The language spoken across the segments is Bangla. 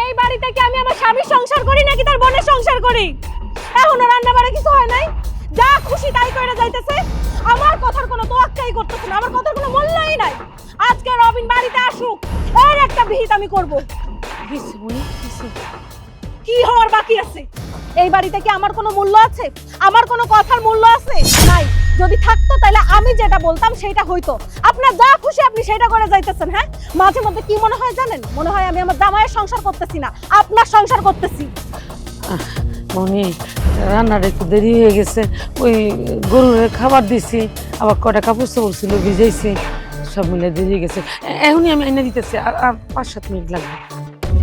এই বাড়িতে কি আমি আমার স্বামীর সংসার করি নাকি তার বোনের সংসার করি? এখনো রান্না বাড়া কিছু হয় নাই, যা খুশি তাই করে যাইতেছে। আমার কথার কোনো তোয়াক্কাই করতেছে না, আমার কথার কোনো মূল্যই নাই। আজকে রবিন বাড়িতে আসুক, এর একটা বিহিত আমি করব। কি হওয়ার বাকি আছে? এই বাড়িতে কি আমার কোনো মূল্য আছে? আমার কোনো কথার মূল্য আছে? নাই। যদি থাকতো তাহলে আমি যেটা বলতাম সেটা হইতো। আপনার যা খুশি আপনি সেটা করে যাইতেছেন। হ্যাঁ, মাঝে মধ্যে কি মনে হয় জানেন? মনে হয় আমি আমার জামাইয়ের সংসার করতেছি না, আপনার সংসার করতেছি। মনি, রান্নার একটু দেরি হয়ে গেছে, ওই গরুর খাবার দিছি, আবার কটা কাপড় চোপড় ছিল ভিজাইছি, সব মিলে দেরি হয়ে গেছে। এখনই আমি এনে দিতেছি, আর 5-7 মিনিট লাগবে।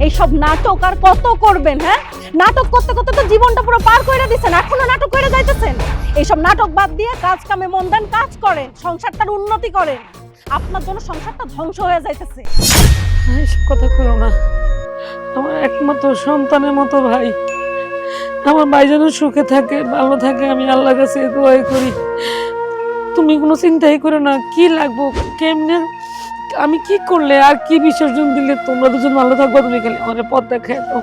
এইসব নাটক আর কত করবেন? হ্যাঁ, নাটক করতে করতে তো জীবনটা পুরো পার করে দিচ্ছেন, এখনো নাটক করে যাইতেছেন। এইসব নাটক বাদ দিয়ে কাজ কামে মন দেন, কাজ করেন, সংসারটার উন্নতি করেন। আপনার জন্য সংসারটা ধ্বংস হয়ে যাইতেছে। এইসব কথা কইও না, আমার একমাত্র সন্তানের মতো ভাই, আমার ভাই যেন সুখে থাকে, ভালো থাকে, আমি আল্লাহর কাছে দোয়াই করি। তুমি কোনো চিন্তাই করো না, কি লাগবো, কেমনে, আমি কি করলে আর কি বিসর্জন দিলে তোমরা দুজন ভালো থাকবো। তুমি খালি আমার পথ দেখাই দাও।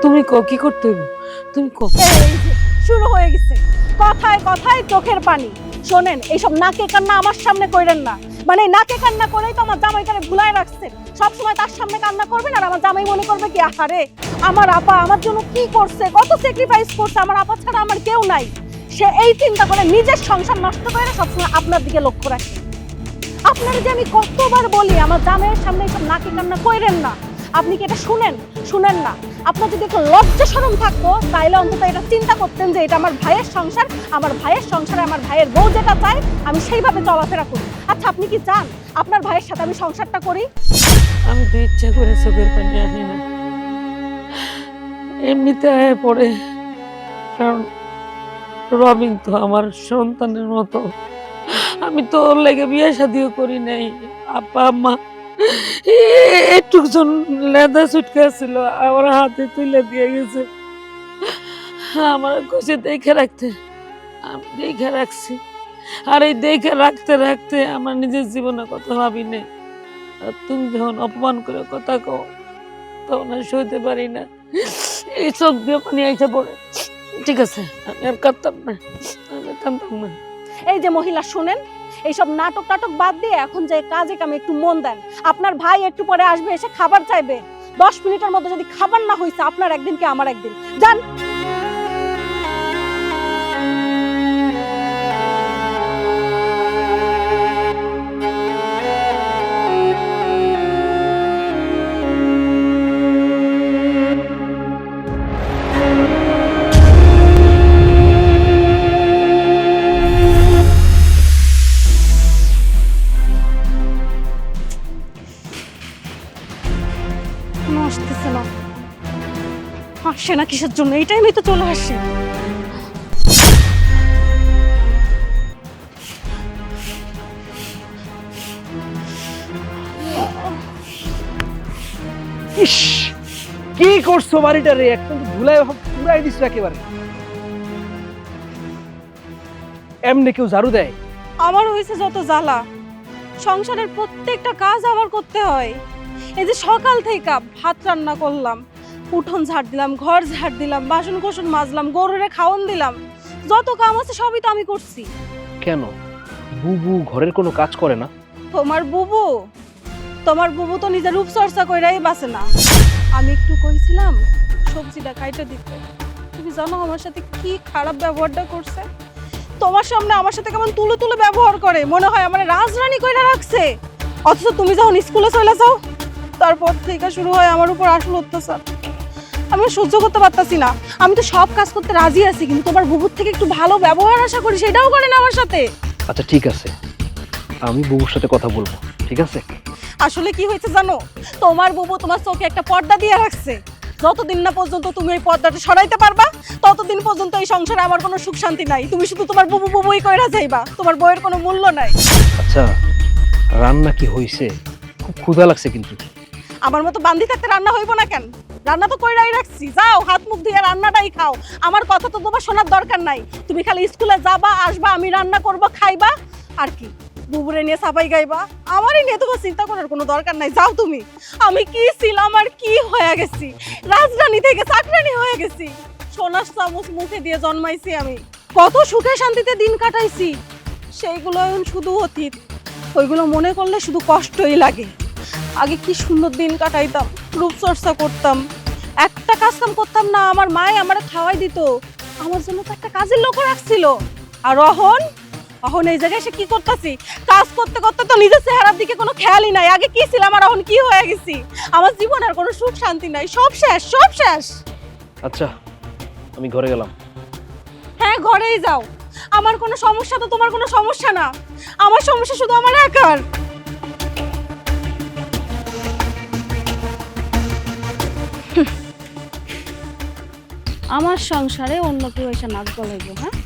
তুমি কি করতে হইব, তুমি এই যে শুরু হয়ে গেছে, কথায় কথায় চোখের পানি। শোনেন, এইসব নাকে কান্না আমার সামনে কইরেন না। মানে নাকে কান্না করেই তো আমার জামাইটারে ভুলায় রাখছেন। সবসময় তার সামনে কান্না করবেন আর আমার জামাই মনে করবে কি আহারে আমার আপা আমার জন্য কি করছে, কত স্যাক্রিফাইস করছে, আমার আপা ছাড়া আমার কেউ নাই। সে এই চিন্তা করে নিজের সংসার নষ্ট করে সবসময় আপনার দিকে লক্ষ্য রাখে। আপনারা যে আমি কতবার বলি আমার জামাইয়ের সামনে এইসব নাকে কান্না কইরেন না, আপনি কি এটা শুনেন না? আপনার যদি একটু লজ্জা শরম থাকতো তাইলে অন্তত এটা চিন্তা করতেন যে এটা আমার ভাইয়ের সংসার, আমার ভাইয়ের সংসারে আমার ভাইয়ের বউ যেটা চায় আমি সেইভাবে চলাফেরা করি। আচ্ছা, আপনি কি চান আপনার ভাইয়ের সাথে আমি সংসারটা করি? আমি তো ইচ্ছা করে চোখের পানি আনি না, এমনিতে আয় পড়ে। কারণ রবিন তো আমার সন্তানের মতো, আমি তো ওর লেগে বিয়ে শাদিও করি নাই। আপা আম্মা একটুজন লেদা ছুটকা ছিল, আমার হাতে তুলে দিয়ে গেছে, আমার কইছে দেখে রাখতে, আমি দেখে রাখছি। আর এই দেখে রাখতে রাখতে আমার নিজের জীবনে কথা ভাবি নেই। আর তুমি যখন অপমান করে কথা কও তখন আর সইতে পারি না, এই চোখ দিয়ে পানি আইসা পড়ে। ঠিক আছে, আমি আর কাঁদতাম না, আমি কাঁদতাম না। এই যে মহিলা শুনেন, এইসব নাটক বাদ দিয়ে এখন যে কাজে কামে একটু মন দেন। আপনার ভাই একটু পরে আসবে, এসে খাবার চাইবে। 10 মিনিটের মধ্যে যদি খাবার না হইছে আপনার একদিন কি আমার একদিন। যান। আসতেছে না, আসে না কিসের জন্য? এই টাইমে তো চলে আসে। ইস, কি করছো বাড়িটা রে? একদম ধুলাই পুরাই দিছো একেবারে। এমনি কেউ ঝাড়ু দেয়? আমার হয়েছে যত জ্বালা, সংসারের প্রত্যেকটা কাজ আমার করতে হয়। এই যে সকাল থেকে ভাত রান্না করলাম, উঠোন ঝাড় দিলাম, ঘর ঝাড় দিলাম, বাসন কোসন মাজলাম, গরুরে খাওয়ান দিলাম, যত কাম আছে সবই তো আমি করছি। কেন বুবু ঘরের কোনো কাজ করে না? তোমার বুবু তো নিজের রূপচর্চা কইরাই বাসে না। আমি একটু কইছিলাম সবজিটা কাইটা দিতে, তুমি জানো আমার সাথে কি খারাপ ব্যবহারটা করছে? তোমার সামনে আমার সাথে কেমন তুলো ব্যবহার করে, মনে হয় আমার রাজরানী কইরা রাখছে। অথচ তুমি যখন স্কুলে চলে যাও তারপর থেকে শুরু হয় আমার উপর আসল অত্যাচার। আমি সহ্য করতে পারতাছি না। আমি তো সব কাজ করতে রাজি আছি, কিন্তু তোমার বুবুর থেকে একটু ভালো ব্যবহার আশা করি, সেটাও করে না আমার সাথে। আচ্ছা ঠিক আছে, আমি বুবুর সাথে কথা বলবো, ঠিক আছে? আসলে কি হয়েছে জানো, তোমার বুবু তোমার চোখে একটা পর্দা দিয়ে রাখছে। যতদিন না পর্যন্ত তুমি এই পর্দাটা সরাইতে পারবা ততদিন পর্যন্ত এই সংসারে আমার কোনো সুখ শান্তি নাই। তুমি শুধু তোমার বুবুই কইরা যাইবা, তোমার বইয়ের কোনো মূল্য নাই। আচ্ছা, রান্না কি হইছে? খুব ক্ষুধা লাগছে কিন্তু। আমার মতো বান্ধি থাকতে রান্না হইব না কেন? রান্না তো কইরাই রাখছি, যাও হাত মুখ ধুয়ে রান্নাটাই খাও। আমার কথা তো তোমার শোনার দরকার নাই। তুমি খালি স্কুলে যাবা আসবা, আমি রান্না করব, খাইবা, আর কি। বুবুরে নিয়ে সাবাই গাইবা, আমারই নিয়ে তোমার চিন্তা করার কোনো দরকার নাই। যাও তুমি। আমি কি ছিলাম আর কি হয়ে গেছি, রাজরানী থেকে চাকরানী হয়ে গেছি। সোনার চামচ মুখে দিয়ে জন্মাইছি আমি, কত সুখে শান্তিতে দিন কাটাইছি, সেইগুলো এখন শুধু অতীত। ওইগুলো মনে করলে শুধু কষ্টই লাগে। আগে কি সুন্দর দিন কাটাইতাম, রূপচর্চা করতাম, একটা কাজ কাম করতাম না, আমার মাই আমার খাওয়াই দিত, আমার জন্য তো একটা কাজের লোক রাখছিল। আর অহন অহন এই জায়গায় এসে কি করতেছি, কাজ করতে করতে তো নিজের চেহারার দিকে কোনো খেয়ালই নাই। আগে কি ছিলাম আর এখন কি হয়ে গেছি, আমার জীবন আর কোনো সুখ শান্তি নাই, সব শেষ, সব শেষ। আচ্ছা আমি ঘরে গেলাম। হ্যাঁ ঘরেই যাও, আমার কোনো সমস্যা তো তোমার কোনো সমস্যা না, আমার সমস্যা শুধু আমার একার। আমার সংসারে অন্য কেউ এসে নাক গলাইব? হ্যাঁ,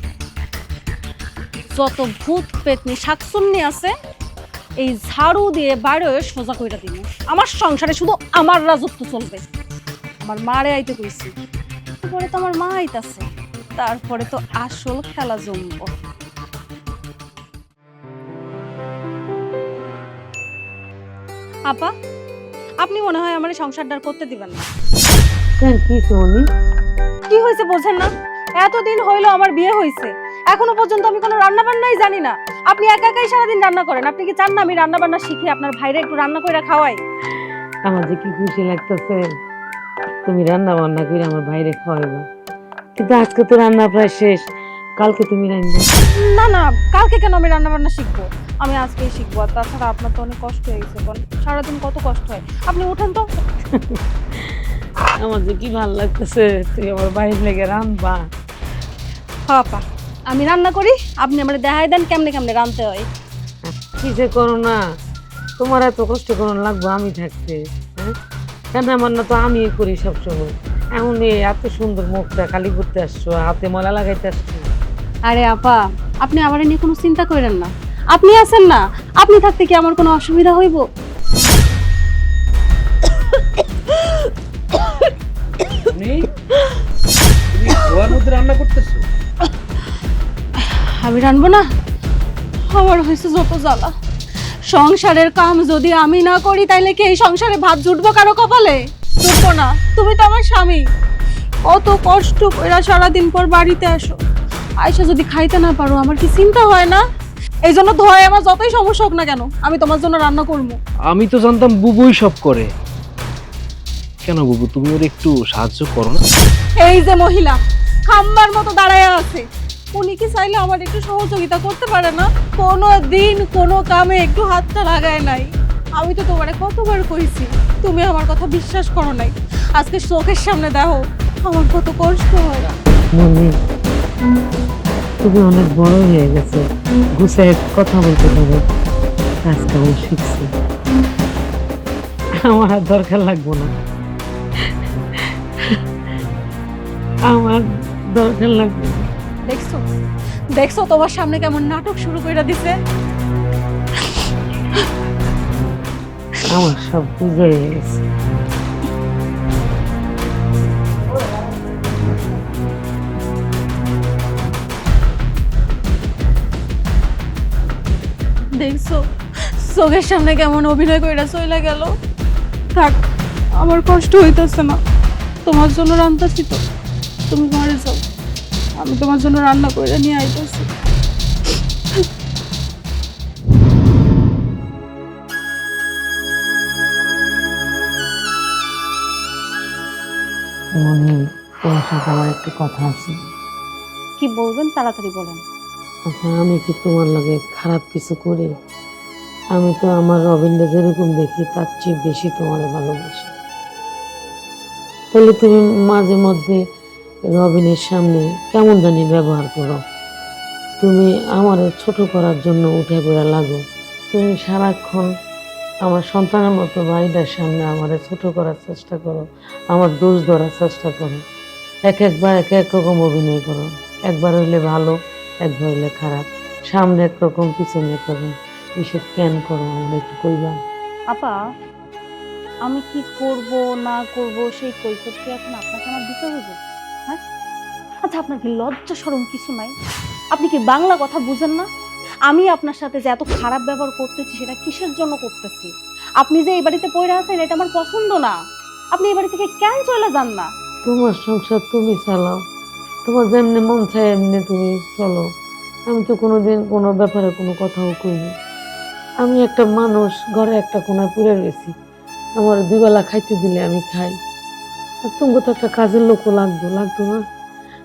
যত ভূত পেতনি শাকচুন্নি আছে এই ঝাড়ু দিয়ে বাইরে সোজা কইরা দিন। আমার সংসারে শুধু আমার রাজত্ব চলবে। আমার মারে আইতে কইছি, তারপরে তো আমার মা আইতাছে, তারপরে তো আসল খেলা জমব। আপা, আপনি মনে হয় আমার এই সংসারটা আর করতে দিবেন না। কেন কি শুনি? কি হয়েছে বোঝেন না? এতদিন হইলো আমার বিয়ে হয়েছে, এখনো পর্যন্ত আমি কোনো রান্না বান্নাই জানি না। আপনি একা একাই সারাদিন রান্না করেন। আপনি কি চান না আমি রান্না বান্না শিখি, আপনার ভাইরে একটু রান্না করে খাওয়াই? আমার যে কি খুশি লাগতেছে, তুমি রান্না বান্না করে আমার বাইরে খাওয়াইবা। কিন্তু আজকে তো রান্না প্রায় শেষ, কালকে তুমি রান্না। না না, কালকে কেন আমি রান্না বান্না শিখবো? আমি আজকেই শিখবো। আর তাছাড়া আপনার তো অনেক কষ্ট হয়ে গেছে, সারাদিন কত কষ্ট হয়। আপনি উঠেন তো। আমার যে কি ভালো লাগতেছে, তুই আমার বাইরে লেগে রান্না। হ্যাঁ আপা, আমি রান্না করি, আপনি আমার দেখাই দেন কেমনে কেমনে রাঁধতে হয়। কি যে করো না, তোমার এত কষ্ট করুন লাগবো আমি থাকতে? হ্যাঁ, কেন আমার না তো আমি করি সবসময়। এমন এত সুন্দর মুখটা কালি করতে আসছো, হাতে ময়লা লাগাইতে আসছো। আরে আপা, আপনি আমার নিয়ে কোনো চিন্তা করেন না, আপনি আছেন না, আপনি থাকতে কি আমার কোনো অসুবিধা হইব? তুমি ধোয়ার মধ্যে রান্না করতেছো? আমি রানবো না? আমার হয়েছে যত জ্বালা। সংসারের কাম যদি আমি না করি তাইলে কি এই সংসারে ভাত জুটবো কারো কপালে? জুটবো না। তুমি তো আমার স্বামী, কত কষ্ট কইরা সারাদিন পর বাড়িতে আসো, আয়সা যদি খাইতে না পারো আমার কি চিন্তা হয় না? এই জন্য ধয় আমার যতই সমস্যা হোক না কেন আমি তোমার জন্য রান্না করবো। আমি তো জানতাম বুবুই সব করে। কেন বুবু, তুমি ওর একটু সাহায্য করো না? এই যে মহিলা খাম্বার মতো দাঁড়ায় আছে, উনি কি চাইলে আমার একটু সহযোগিতা করতে পারে না? কোনো দিন কোনো কামে একটু হাতটা লাগায় নাই। আমি তো তোমারে কতবার কইছি, তুমি আমার কথা বিশ্বাস করো নাই। আজকে চোখের সামনে দেখো আমার কত কষ্ট হয়। মনে তুমি অনেক বড় হয়ে গেছে, গুছায় কথা বলতে পারো, কাজ কাম শিখছি। আমার আর দরকার লাগবো না, আমার দরকার লাগবে না। দেখছো দেখছো তোমার সামনে কেমন নাটক শুরু করে দিছে। আমার সব বুঝে গেছে। দেখছো চোখের সামনে কেমন অভিনয় কইরা চলে গেল। থাক, আমার কষ্ট হইতেছে না, তোমার জন্য রান্নাছি তো। তুমি ঘরে যাও, আমি তোমার জন্য রান্না করে নিয়ে আইতেছি। মনে তোমার সাথে আমার একটু কথা আছে। কি বলবেন তাড়াতাড়ি বলেন। আচ্ছা, আমি কি তোমার লাগে খারাপ কিছু করি? আমি তো আমার রবিনকে যেরকম দেখি তার চেয়ে বেশি তোমার ভালোবাসি। তাহলে তুমি মাঝে মধ্যে রবিনের সামনে কেমন জানি ব্যবহার করো। তুমি আমার ছোট করার জন্য উঠে পড়ে লাগো। তুমি সারাক্ষণ আমার সন্তানের মতো বাড়িটার সামনে আমার ছোট করার চেষ্টা করো, আমার দোষ ধরার চেষ্টা করো। একবার এক এক রকম অভিনয় করো, একবার হইলে ভালো, একবার হইলে খারাপ, সামনে একরকম পিছনে একরকম। এসব কেন করো আমার একটু কইবা? আপা, আমি কি করব না করব সেই কৈফিয়ত কি এখন আপনাকে আমার দিতে হবে? হ্যাঁ, আচ্ছা আপনার কি লজ্জা শরম কিছু নাই? আপনি কি বাংলা কথা বুঝেন না? আমি আপনার সাথে যে এত খারাপ ব্যবহার করতেছি সেটা কিসের জন্য করতেছি? আপনি যে এই বাড়িতে পড়ে আছেন এটা আমার পছন্দ না। আপনি এই বাড়ি থেকে কেন চলে যান না? তোমার সংসার তুমি চালাও, তোমার যেমনি মন চায় এমনি তুমি চলো। আমি তো কোনোদিন কোনো ব্যাপারে কোনো কথাও কইনি। আমি একটা মানুষ, ঘরে একটা কোনায় পড়ে রয়েছি, আমার দুবেলা খাইতে দিলে আমি খাই। আর তোমাকে তো একটা কাজের লোকও লাগতো না?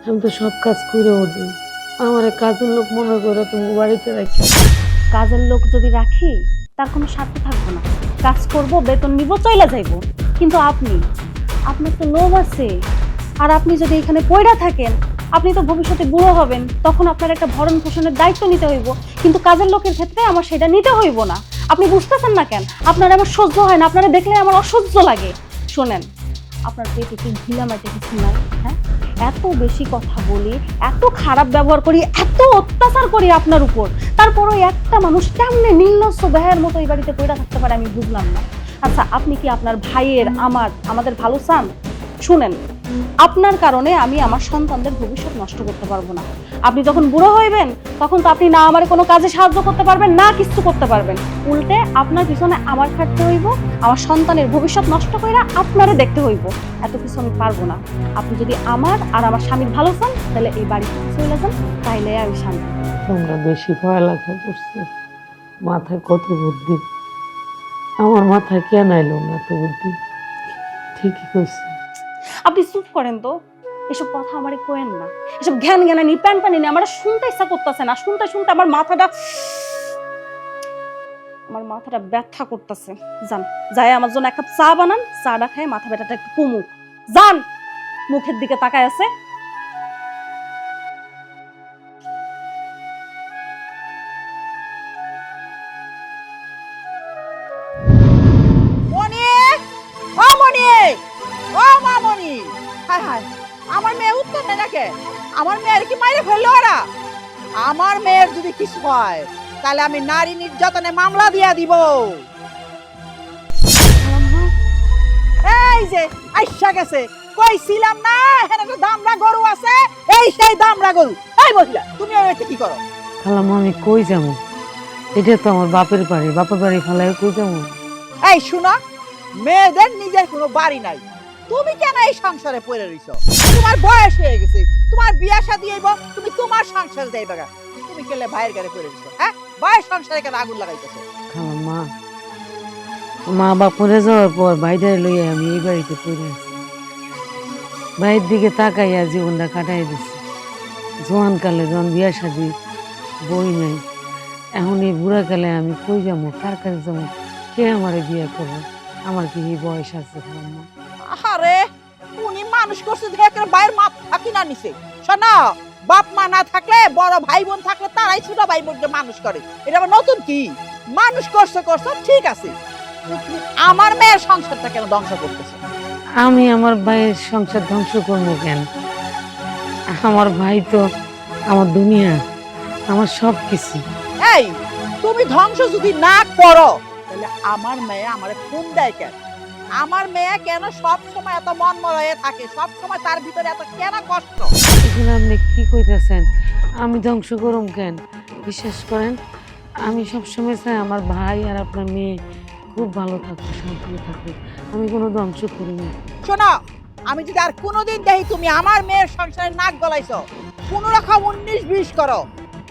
আমি তো সব কাজ করেও দিই। আমার কাজের লোক মনে করে তুমি বাড়িতে রাখি। কাজের লোক যদি রাখি তার কোনো স্বার্থ থাকবো না, কাজ করব, বেতন নিব, চলে যাইব। কিন্তু আপনার তো লোভ আছে। আর আপনি যদি এখানে পয়রা থাকেন, আপনি তো ভবিষ্যতে বুড়ো হবেন, তখন আপনার একটা ভরণ পোষণের দায়িত্ব নিতে হইব। কিন্তু কাজের লোকের ক্ষেত্রে আমার সেটা নিতে হইব না। আপনি বুঝতেছেন না কেন? আপনার আমার সহ্য হয় না, আপনারা দেখলে আমার অসহ্য লাগে। শোনেন, আপনার পেটে কি ঢিলামাইতে কিছু নাই? হ্যাঁ, এত বেশি কথা বলি, এত খারাপ ব্যবহার করি, এত অত্যাচার করি আপনার উপর, তারপরও একটা মানুষ কেমনে নির্লজ্জ বেহায়ার মতো এই বাড়িতে পয়রা থাকতে পারে আমি বুঝলাম না। আচ্ছা, আপনি কি আপনার ভাইয়ের, আমাদের ভালো চান? শুনেন, আপনার কারণে আমি আমার সন্তানদের ভবিষ্যৎ নষ্ট করতে পারবো না। আপনি যখন বুড়ো হইবেন তখন তো আপনি না আমার কোনো কাজে সাহায্য করতে পারবেন না কিছু করতে পারবেন, উল্টে আপনার পিছনে আমার খাটতে হইব, আমার সন্তানের ভবিষ্যৎ নষ্ট কইরা আপনারে দেখতে হইব। এত কিছু আমি পারবো না। আপনি যদি আমার আর আমার স্বামীর ভালো চান তাহলে এই বাড়ি থেকে চলে যান, তাইলে আমি শান্তি। তোমরা বেশি পড়ালেখা করছো, মাথায় কত বুদ্ধি, আমার মাথায় কেন আইলো না এত বুদ্ধি? ঠিকই কইছি। আপনি চুপ করেন তো, এসব কথা আমারে কোয়েন না, এসব জ্ঞান জ্ঞানানি প্যান প্যানি নিয়ে আমার শুনতে ইচ্ছা করতেছে না। শুনতে শুনতে আমার মাথাটা ব্যথা করতেছে। যান, যাই আমার জন্য এক কাপ চা বানান, চাটা খেয়ে মাথা ব্যথাটা একটু কমুক। যান, মুখের দিকে তাকায় আছে। মনি, ও মনি, ও মামনি, হায় হায়, আমার মেয়ে উত্তর নেই নাকি? আমার মেয়ের কি মাইরে ফেললো ওরা? আমার মেয়ের যদি কিছু হয় তাহলে আমি নারী নির্যাতনে মামলা দিয়া দিব। এই যে আইসা গেছে, কইছিলাম না এখানে একটা দামড়া গরু আছে, এই সেই দামড়া গরু। এই মহিলা, তুমি ওই বাড়িতে কি করো? খালাম্মা আমি কই যাবো? এটা তো আমার বাপের বাড়ি ফেলায় কই যাবো? এই শুনো, মেয়েদের নিজের কোনো বাড়ি নাই, তুমি কেন এই সংসারে পড়ে রইছো? তোমার বয়স হয়ে গেছে, তোমার বিয়া শাদী হইব, তুমি তোমার সংসারে যাইবা গা। তুমি কেলে ভাইয়ের গাড়ি পড়ে রইছো? হ্যাঁ, ভাইয়ের সংসারে কেন আগুন লাগাইতেছো? খালাম্মা, মা বাপ মরে যাওয়ার পর ভাইদের লইয়া আমি এই বাড়িতে পড়ে আছি। ভাইয়ের দিকে তাকাইয়া জীবনটা কাটাই দিছি। জোয়ান কালে যখন বিয়া শাদী, বই নাই, এখন এই বুড়া কালে আমি কই যাবো, কার কাছে যাবো, কে আমারে বিয়ে করবো? আমার কি এই বয়স আছে? খালাম্মা, আরে উনি মানুষ করছে দেখে একটা ভাইয়ের মাথা কিনা নিছে। শোনো, বাপ মা না থাকলে, বড় ভাই বোন থাকলে তারাই ছোট ভাই বোনকে মানুষ করে। এটা আবার নতুন কি? মানুষ করছো ঠিক আছে, তুমি আমার মেয়ের সংসারটা কেন ধ্বংস করতেছো? আমি আমার ভাইয়ের সংসার ধ্বংস করবো কেন? আমার ভাই তো আমার দুনিয়া, আমার সব কিছু। এই, তুমি ধ্বংস যদি না করো তাহলে আমার মেয়ে আমারে ফোন দেয় কেন? আমার মেয়ে কেন সব সময় এত মন মরয়ে থাকে? সব সময় তার ভিতরে এত কেন কষ্ট? এখানে আপনি কি কইতেছেন? আমি ধ্বংস করুম কেন? বিশ্বাস করেন, আমি সবসময় চাই আমার ভাই আর আপনার মেয়ে খুব ভালো থাকুক, শান্তিতে থাকুক। আমি কোনো ধ্বংস করিনি। শোনো, আমি যদি আর কোনোদিন দেখি তুমি আমার মেয়ের সংসারে নাক গলাইছো, কোন রকম 19-20 করো,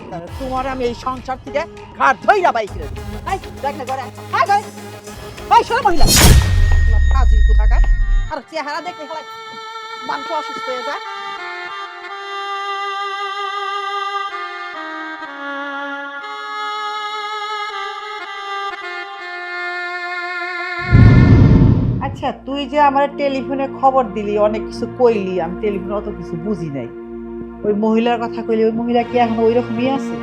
তাহলে তোমার আমি এই সংসার থেকে ঘাট ধইরা বাইক রে। এই দেখলে ঘরে, হ্যাঁ ভাই, ভাই শোনো মহিলা, কাজী কোথাকার, আর চেহারা দেখলে খেলা মানুষ অসুস্থ হয়ে যায়। আচ্ছা, তুই যে আমার টেলিফোনে খবর দিলি, অনেক কিছু কইলি, আমি টেলিফোনে অত কিছু বুঝি নাই। ওই মহিলার কথা কইলি, ওই মহিলা কি এখন ওই রকমই আছে?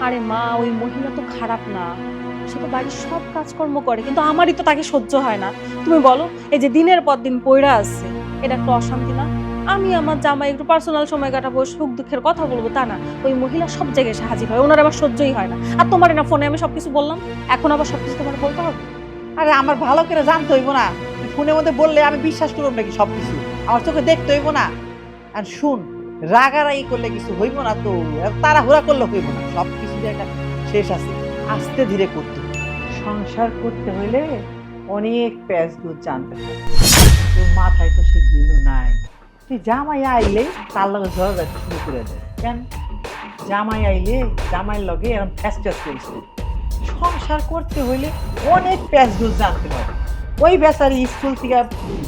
আরে মা, ওই মহিলা তো খারাপ না, সে তো বাড়ির সব কাজকর্ম করে, কিন্তু আমারই তো তাকে সহ্য হয় না। তুমি বলো, এই যে দিনের পর দিন পয়রা আছে, এটা একটা অশান্তি না? আমি আমার জামাই একটু পার্সোনাল সময় কাটাবো, সুখ দুঃখের কথা বলবো, তা না, ওই মহিলা সব জায়গায় এসে হাজির হয়, ওনার আবার সহ্যই হয় না। আর তোমার না ফোনে আমি সবকিছু বললাম, এখন আবার সবকিছু তোমার বলতে হবে? আরে আমার ভালো করে জানতে হইব না? ফোনের মধ্যে বললে আমি বিশ্বাস করব নাকি সবকিছু? আমার চোখে দেখতে হইব না? আর শুন, রাগারাগি করলে কিছু হইব না তো, তাড়াহুড়া করলে হইব না, সব কিছু একটা শেষ আছে, আস্তে ধীরে করতে হবে। সংসার করতে হইলে অনেক প্যাঁচ দুধ জানতে হবে। তোর মাথায় তো সে গিলো নাই, তুই জামাই আইলে তার লগে ঝগড়াঝাটি শুরু করে দেয় কেন? জামাই আইলে জামাইয়ের লগে এরকম ফ্যাস ফ্যাস করেছে। সংসার করতে হইলে অনেক প্যাঁচ দুধ জানতে হবে। ওই বেচারি স্কুল থেকে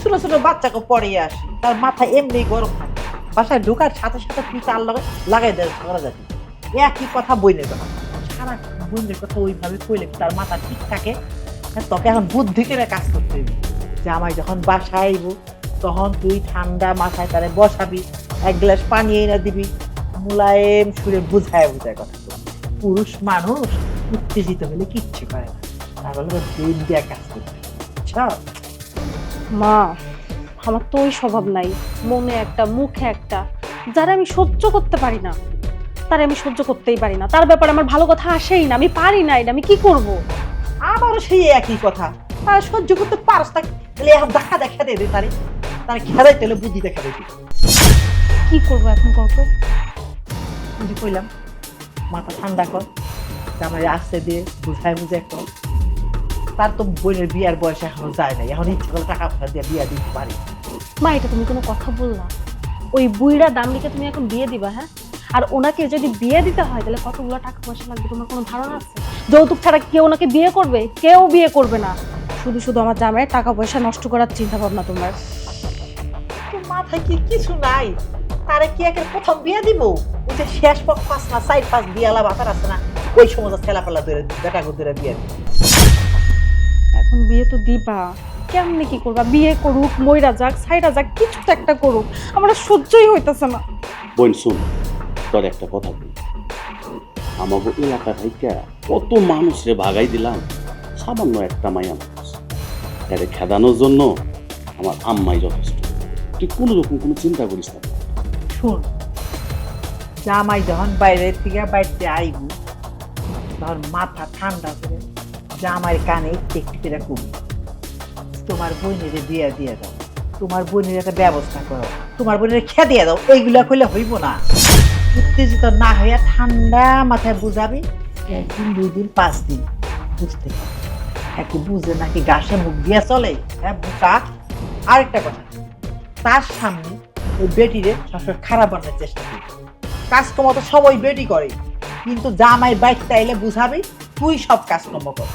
ছোট ছোট বাচ্চাকে পড়িয়ে আসে, তার মাথা এমনি গরম থাকে, বাসায় ঢোকার সাথে সাথে তুই তার লগে লাগাই দেয় ঝগড়াঝাটি। একই কথা বইনের কথা, সারা বইনের কথা ওইভাবে কইলে তার মাথা ঠিক থাকে। তোকে এখন বুদ্ধি করে কাজ করতে হইবে। জামাই যখন বাসায় আইব তখন তুই ঠান্ডা মাথায় তারে বসাবি, এক গ্লাস পানি এনে দিবি, মুলায়েম সুরে বুঝায় বুঝায় কথা বলবি। পুরুষ মানুষ উত্তেজিত হলে কিচ্ছু করে না, তাহলে ব্রেন দিয়ে কাজ করতে হবে, বুঝছো? মা, আমার তো ওই স্বভাব নাই, মনে একটা মুখে একটা, যারা আমি সহ্য করতে পারি না তারা আমি সহ্য করতেই পারি না, তার ব্যাপারে আমার ভালো কথা আসেই না, আমি পারি না, এটা আমি কি করব? আবারও সেই একই কথা, তারা সহ্য করতে পারস না, তাহলে এখন দেখা দেখা দে তারে, তারা খেলাইতে হলে বুদ্ধি দেখা দেবে। কি করব এখন কত? বুঝি কইলাম, মাথা ঠান্ডা কর, জামাই আসতে দিয়ে বুঝায় বুঝায় কর। তার তো বোনের বিয়ার বয়স এখনো যায় নাই, এখন ইচ্ছা করে টাকা পয়সা দিয়ে বিয়া দিতে পারি। মা, এটা তুমি কোনো কথা বললা? ওই বুইড়া দামড়িকে তুমি এখন বিয়ে দিবা? হ্যাঁ, আর ওনাকে যদি বিয়ে দিতে হয় তাহলে কতগুলো টাকা পয়সা লাগবে তোমার কোনো ধারণা আছে? যৌতুক ছাড়া কেউ ওনাকে বিয়ে করবে? কেউ বিয়ে করবে না। শুধু শুধু আমার জামাইয়ের টাকা পয়সা নষ্ট করার চিন্তা ভাবনা তোমার। তোর মাথায় কি কিছু নাই? তারে কি একের প্রথম বিয়ে দিব? ওই যে শেষ পক্ষ 5 না 4-5 বিয়ালা বাতার আছে না, ওই সমস্ত ছেলাপেলা ধরে বেটা ধরে বিয়ে দিব। এখন বিয়ে তো দিবা, কেমনে কি করবা? বিয়ে করুক, মইরা যাক, ছাইরা যাক, কিছু তো একটা করুক, আমার আর সহ্যই হইতাছে না। বোন শুন, তোর একটা কথা বলি, আমাকে এলাকা থেকে কত মানুষরে ভাগাই দিলাম, সামান্য একটা মাইয়া মানুষ, তাকে খেদানোর জন্য আমার আম্মাই যথেষ্ট। তুই কোনো রকম কোনো চিন্তা করিস না। শুন, জামাই যখন বাইরে থেকে বাড়িতে আইব তখন মাথা ঠান্ডা করে জামাইয়ের কানে একটু একটু করে কবি, তোমার বোনের বিয়ে দিয়ে দাও, তোমার বোনের একটা ব্যবস্থা করো, তোমার বোনের খেয়ে দিয়ে দাও, এইগুলা কইলে হইব না। উত্তেজিত না হইয়া ঠান্ডা মাথায় বুঝাবি, 1 দিন 2 দিন 5 দিন বুঝতে পারবে। একটু বুঝে নাকি গাছে মুখ দিয়া চলে, হ্যাঁ বুকা। আরেকটা কথা, তার সামনে ওই বেটিরে সবসময় খারাপ বানানোর চেষ্টা করি। কাজকর্ম তো সবাই বেটি করে, কিন্তু জামাই বাইকটা এলে বুঝাবি তুই সব কাজকর্ম কর।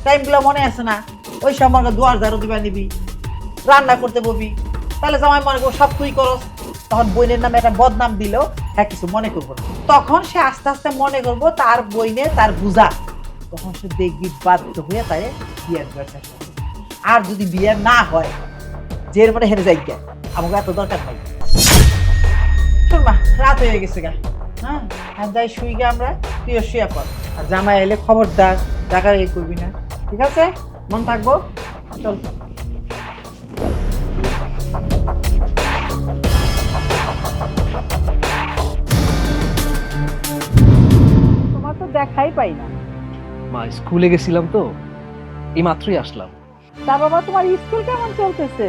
টাইমগুলো মনে আছে না? ওই সময় দুয়ার ঝাড়ু দিবা নিবি, রান্না করতে ববি, তাহলে জামাই মনে করবো সব তুই করস। তখন বইনের নামে একটা বদনাম দিলেও হ্যাঁ কিছু মনে করবো না। তখন সে আস্তে আস্তে মনে করবো তার বইনে তার বুঝা, তখন সে দেখবি বাধ্য হয়ে তাই বিয়ার করার চেষ্টা করবে। আর যদি বিয়ার না হয়, যে মানে হেরে যাই গা, আমাকে এত দরকার নাই। শোন মা, রাত হয়ে গেছে গা, হ্যাঁ আর যাই শুই গে আমরা, তুইও শুয়ে পড়। আর জামাই এলে খবরদার টাকা ইয়ে করবি না, ঠিক আছে? মন থাকবো, চল। তোমার তো দেখাই পাই না। মা, স্কুলে গেছিলাম তো, এই মাত্রই আসলাম। তা বাবা, তোমার স্কুল কেমন চলতেছে?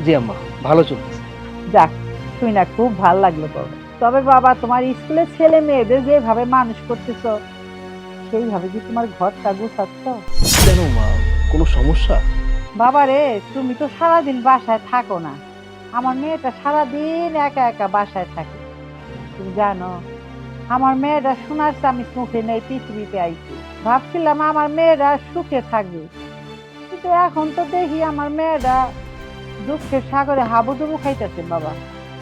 জি আম্মা, ভালো চলতেছে। যাক, শুই না খুব ভালো লাগলো তো। তবে বাবা, তোমার স্কুলের ছেলে মেয়েদের যেভাবে মানুষ করতেছো সেইভাবে কি তোমার ঘরটা গুছাচ্ছ? কেন মা, কোনো সমস্যা? বাবা রে, তুমি তো সারাদিন বাসায় থাকো না, আমার মেয়েটা সারাদিন একা একা বাসায় থাকে। তুমি জানো, আমার মেয়েটা সোনার চামিচ মুখে নেই পৃথিবীতে আইছে। ভাবছিলাম আমার মেয়েরা সুখে থাকবে, কিন্তু এখন তো দেখি আমার মেয়েরা দুঃখের সাগরে হাবুডুবু খাইতেছে। বাবা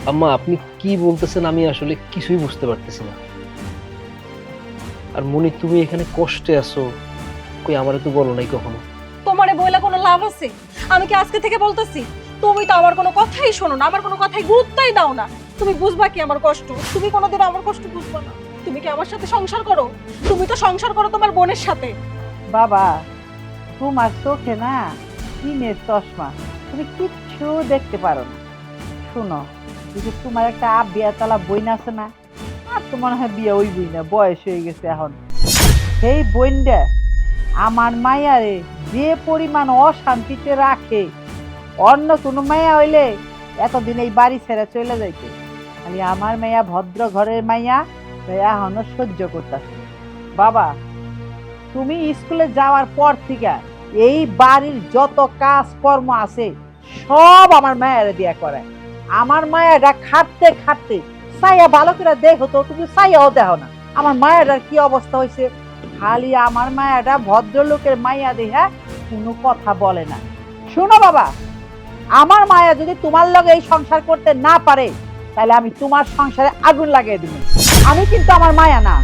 আম্মা, আপনি কি বলতেছেন আমি আসলে কিছুই বুঝতে পারতেছি না। আর মনি, তুমি এখানে কষ্টে আছো, কই আমারে তো বলো নাই কখনো। তোমারে বইলা কোনো লাভ আছে? আমি কি আজকে থেকে বলতেছি? তুমি তো আমার কোনো কথাই শোনো না, আমার কোনো কথাই গুরুত্বই দাও না। তুমি বুঝবা কি আমার কষ্ট? তুমি কোনোদিন আমার কষ্ট বুঝবা না। তুমি কি আমার সাথে সংসার করো? তুমি তো সংসার করো তোমার বোনের সাথে। বাবা, তোমার চোখে না কিনের চশমা, তুমি কিচ্ছু দেখতে পারো না। শুনো, যদি তোমার একটা বিয়া তালা বইন আছে না, আর তো মনে হয় বিয়ে ওই বই না, বয়স হয়ে গেছে এখন। সেই বইনটা আমার মায়ারে যে পরিমাণ অশান্তিতে রাখে, অন্য কোনো মায়া হইলে এতদিন এই বাড়ি ছেড়ে চলে যাইতে। খালি আমার মেয়া ভদ্র ঘরের মাইয়া এখনো সহ্য করতেছে। বাবা, তুমি স্কুলে যাওয়ার পর থেকে এই বাড়ির যত কাজকর্ম আছে সব আমার মায়ের দিয়া করে। আমার মায়েরা খাটতে খাটতে সাইয়া ভালো করে দেখো তো, তুমি সাইয়াও দেখো না। আমার মায়েরার কি অবস্থা হয়েছে, খালি আমার মায়েরা ভদ্রলোকের মাইয়া দেখা কোনো কথা বলে না। শোনো বাবা, আমার মায়া যদি তোমার লগে এই সংসার করতে না পারে তাহলে আমি তোমার সংসারে আগুন লাগিয়ে দিব। আমি কিন্তু আমার মায়া না,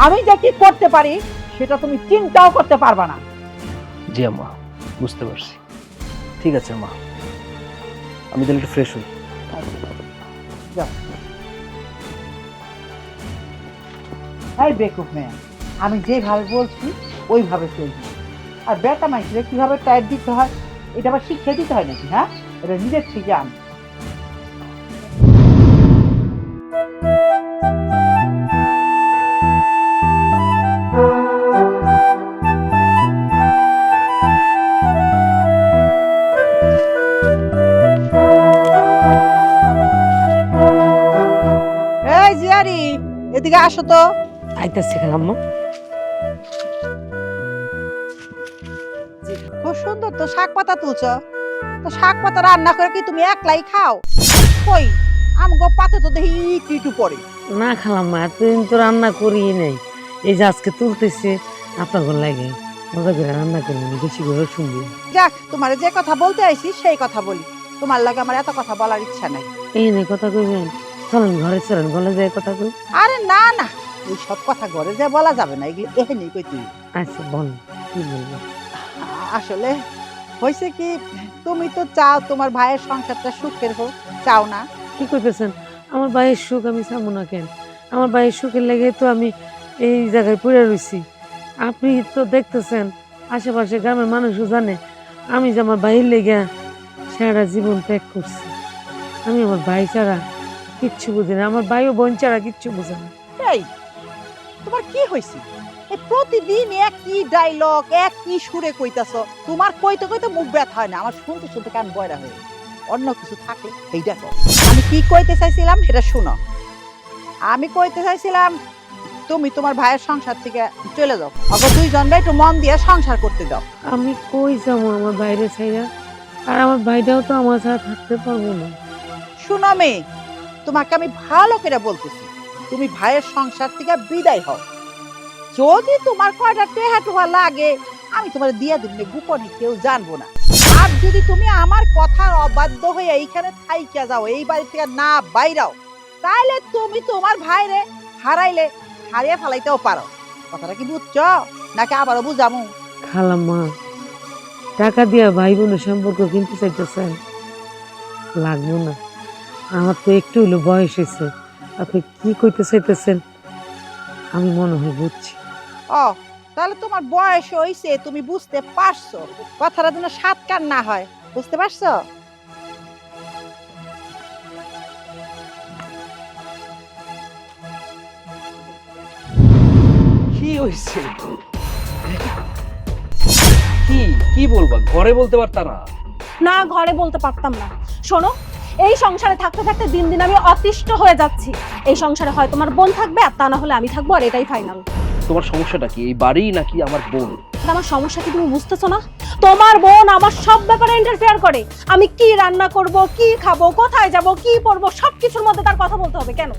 আমি যে কি করতে পারি সেটা তুমি চিন্তাও করতে পারবা না। জি আম্মা, বুঝতে পারছি। ঠিক আছে মা, আমি তাহলে একটু ফ্রেশ হই। যাও। এই বেকুব মেয়ে, আমি যেভাবে বলছি ওইভাবে চলছি। আর বেটা মাইসে কিভাবে টাইট দিতে হয় এটা আবার শিখিয়ে দিতে হয় নাকি? হ্যাঁ, এটা নিজের থেকে আমি। এই জিয়ারি, এদিকে আসো তো। আইতাছে খালাম্মা। খুব সুন্দর তো শাক পাতা তুলছ। তো শাক পাতা রান্না করে কি তুমি একলাই খাও? কই আমগো পাতে তো দেখি একটু একটু পড়ে। না খালাম্মা, এতদিন তো রান্না করি নাই, এই যে আজকে তুলতেছে আপনার ঘর লাগে মজা করে রান্না করি, বেশি করে শুনবি। যাক, তোমার যে কথা বলতে আইছি সেই কথা বলি। তোমার লাগে আমার এত কথা বলার ইচ্ছা নাই। এই নিয়ে কথা কইবেন, চলেন ঘরে চলেন, বলে যায় কথা কই। আরে না না, এই সব কথা ঘরে যে বলা যাবে না, এগুলো এখানেই কই তুই। আচ্ছা বল, কি বলবো? আসলে হয়েছে কি, তুমি তো চাও তোমার ভাইয়ের সংসারটা সুখের হোক, চাও না? কি করতেছেন? আমার ভাইয়ের সুখ আমি চাবো না কেন? আমার ভাইয়ের সুখের লেগে তো আমি এই জায়গায় পড়ে রয়েছি। আপনি তো দেখতেছেন, আশেপাশে গ্রামের মানুষও জানে আমি যে আমার ভাইয়ের লেগে সারা জীবন ত্যাগ করছি। আমি আমার ভাই ছাড়া কিচ্ছু বুঝি না, আমার ভাই ও বোন ছাড়া কিচ্ছু বুঝে না। এই তোমার কি হয়েছে? এই প্রতিদিন একই ডায়লগ একই সুরে কইতাছো। তোমার কইতে কইতে মুখ ব্যথা হয় না? আমার শুনতে শুনতে কান বয়রা হয়ে যায়। অন্য কিছু থাকে এইটা কর। আমি কি কইতে চাইছিলাম এটা শুনো। আমি কইতে চাইছিলাম তুমি তোমার ভাইয়ের সংসার থেকে চলে যাও, আবার দুইজনটা একটু মন দিয়ে সংসার করতে দাও। আমি কই যাবো আমার বাইরে ছাইরা? আর আমার ভাইটাও তো আমার ছাড়া থাকতে পারবো না। শুনো মেয়ে, তোমাকে আমি ভালো করে বলতেছি, তুমি ভাইয়ের সংসার থেকে বিদায় হও। যদি তোমার কয়টা টেহা টুহা লাগে আমি তোমার দিয়ে দিব, গোপনে কেউ জানবো না। আর যদি তুমি আমার কথার অবাধ্য হয়ে এইখানে থাইকা যাও, এই বাড়ি থেকে না বাইরাও, তাহলে তুমি তোমার ভাইরে হারিয়ে ফেলাইতেও পারো। কথাটা কি বুঝছো নাকি আবারও বুঝামু? খালাম্মা, টাকা দিয়া ভাই বোনের সম্পর্ক কিনতে চাইতেছেন? লাগবো না, আমার তো একটু হলো বয়স হয়েছে। আপনি কি কইতে চাইতেছেন আমি মনে হয় বুঝছি। ও, তাহলে তোমার বয়স হইছে, তুমি বুঝতে পারছো। কথাটা যেন সাত কান না হয়, বুঝতে পারছো? কি হয়েছে? কি কি বলবা? ঘরে বলতে পারতা না? না, ঘরে বলতে পারতাম না। শোনো, এই সংসারে থাকতে থাকতে দিন দিন আমি অতিষ্ঠ হয়ে যাচ্ছি। এই সংসারে হয় তোমার বোন থাকবে আর তা না হলে আমি থাকবো, আর এটাই ফাইনাল। তোমার সমস্যাটা কি? এই বাড়ি নাকি আমার বোন? আমার সমস্যা কি তুমি বুঝতেছো না? তোমার বোন আমার সব ব্যাপারে ইন্টারফেয়ার করে। আমি কি রান্না করব, কি খাবো, কোথায় যাব, কি পরবো, সবকিছুর মধ্যে তার কথা বলতে হবে কেন?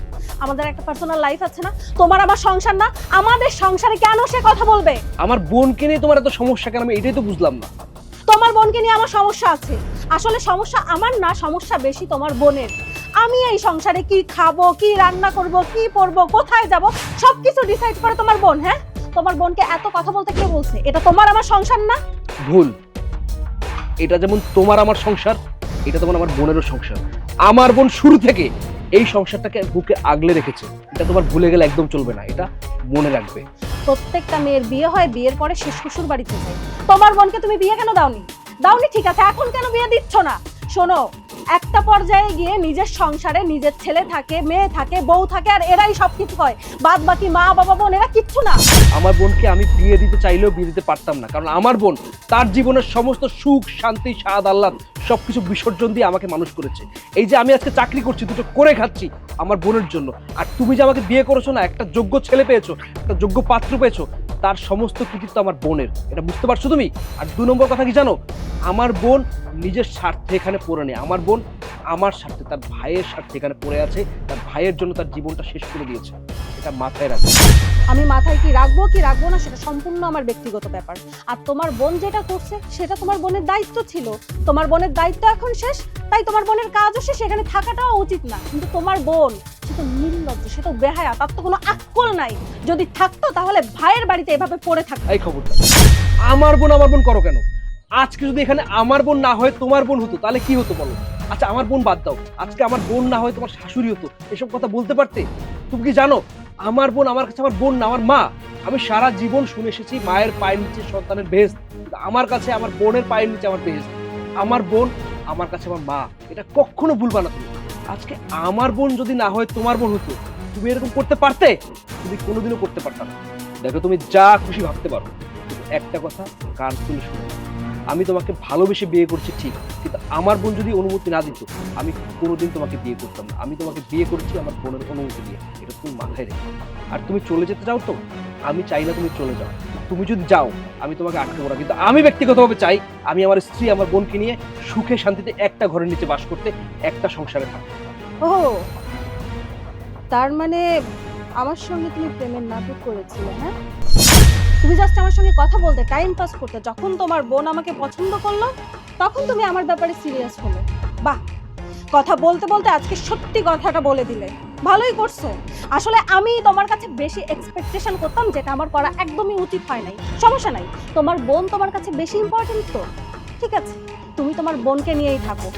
আমাদের একটা পার্সোনাল লাইফ আছে না? তোমার আমার সংসার না? আমাদের সংসারে কেন সে কথা বলবে? আমার বোনকে নিয়ে তোমার এত সমস্যা কেন? আমি এটাই তো বুঝলাম না। তোমার বোনকে নিয়ে আমার সমস্যা আছে। আসলে সমস্যা আমার না, সমস্যা বেশি তোমার বোনের। আমি এই সংসারে কি খাবো, কি রান্না করব, কি পরবো, কোথায় যাব, সবকিছু ডিসাইড করে তোমার বোন। হ্যাঁ, তোমার বোনকে এত কথা বলতে কে বলছে? এটা তোমার আমার সংসার না? ভুল। এটা যেমন তোমার আমার সংসার, এটা তোমার আমার বোনেরও সংসার। আমার বোন শুরু থেকে এই সংসারটাকে বুকে আগলে রেখেছে। এটা তোমার ভুলে গেলে একদম চলবে না, এটা মনে রাখবে। প্রত্যেকটা মেয়ের বিয়ে হয়, বিয়ের পরে সে শ্বশুর বাড়িতে যায়। তোমার বোনকে তুমি বিয়ে কেন দাওনি? ঠিক আছে, এখন কেন বিয়ে দিচ্ছ না? শোনো, একটা পর্যায়ে গিয়ে নিজের সংসারে নিজের ছেলে থাকে, মেয়ে থাকে, বউ থাকে, আর এরাই সবকিছু হয়। বাদ বাকি মা বাবা বোন এরা কিচ্ছু না। আমার বোনকে আমি বিয়ে দিতে চাইলেও বিয়ে দিতে পারতাম না, কারণ আমার বোন তার জীবনের সমস্ত সুখ শান্তি স্বাদ আহ্লাদ সবকিছু বিসর্জন দিয়ে আমাকে মানুষ করেছে। এই যে আমি আজকে চাকরি করছি, দুটো করে খাচ্ছি, আমার বোনের জন্য। আর তুমি যে আমাকে বিয়ে করেছো না, একটা যোগ্য ছেলে পেয়েছো, একটা যোগ্য পাত্র পেয়েছো, তার সমস্ত কৃতিত্ব আমার বোনের। এটা বুঝতে পারছো তুমি? আর 2 নম্বর কথা কি জানো, আমার বোন নিজের স্বার্থে এখানে পড়ে নেই, আমার বোন আমার স্বার্থে, তার ভাইয়ের স্বার্থে এখানে পড়ে আছে, তার ভাইয়ের জন্য তার জীবনটা শেষ করে দিয়েছে। এটা মাথায় রাখবে। আমি মাথায় কি রাখবো না সেটা সম্পূর্ণ আমার ব্যক্তিগত ব্যাপার। আর তোমার বোন যেটা করছে সেটা তোমার বোনের দায়িত্ব ছিল, তোমার বোনের দায়িত্ব এখন শেষ, তাই তোমার বোনের কাজও শেষ, সেখানে থাকাটাও উচিত না। কিন্তু তোমার বোন সে তো নির্লজ্জ, সে তো বেহায়া, তার তো কোনো আক্কল নাই। যদি থাকতো তাহলে ভাইয়ের বাড়িতে এভাবে পড়ে থাকতো। এই খবরটা, আমার বোন করো কেন? আজকে যদি এখানে আমার বোন না হয় তোমার বোন হতো, তাহলে কি হতো বলো? আচ্ছা আমার বোন বাদ দাও, আজকে আমার বোন না হয় তোমার শাশুড়ি হতো, এসব কথা বলতে পারতে? তুমি কি জানো আমার বোন আমার কাছে আমার বোন না, আমার মা। আমি সারা জীবন শুনে এসেছি মায়ের পায়ের নিচে সন্তানের বেহেশত, আমার কাছে আমার বোনের পায়ের নিচে আমার বেহেশত। আমার বোন আমার কাছে আমার মা, এটা কখনো ভুলবা না তুমি। আজকে আমার বোন যদি না হয় তোমার বোন হতো, তুমি এরকম করতে পারতে? তুমি কোনোদিনও করতে পারতা না। দেখো তুমি যা খুশি ভাবতে পারো, কিন্তু একটা কথা কান খুলে শুনে, আমি তোমাকে ভালোবেসে বিয়ে করছি ঠিক, কিন্তু আমার বোন যদি অনুমতি না দিত, আমি কোনোদিন তোমাকে বিয়ে করতাম না। আমি তোমাকে বিয়ে করেছি আমার বোনের অনুমতি দিয়ে, এটা তুমি মাথায় রেখো। আর তুমি চলে যেতে চাও তো, আমি চাই না তুমি চলে যাও। তুমি যদি যাও আমি তোমাকে আটকাবো না, কিন্তু আমি ব্যক্তিগতভাবে চাই আমি আমার স্ত্রী আমার বোনকে নিয়ে সুখে শান্তিতে একটা ঘরের নিচে বাস করতে, একটা সংসারে থাকতে। ও তার মানে আমার সঙ্গে তুমি প্রেমের নাটক করেছিলে? হ্যাঁ, তুমি জাস্ট আমার সঙ্গে কথা বলতে, টাইম পাস করতে। যখন তোমার বোন আমাকে পছন্দ করলো তখন তুমি আমার ব্যাপারে সিরিয়াস হলে। বাহ, কথা বলতে বলতে আজকে সত্যি কথাটা বলে দিলে, ভালোই করছো। আসলে আমি তোমার কাছে বেশি এক্সপেকটেশন করতাম, যেটা আমার করা একদমই উচিত হয় নাই। সমস্যা নাই, তোমার বোন তোমার কাছে বেশি ইম্পর্টেন্ট তো, ঠিক আছে, তুমি তোমার বোনকে নিয়েই থাকো।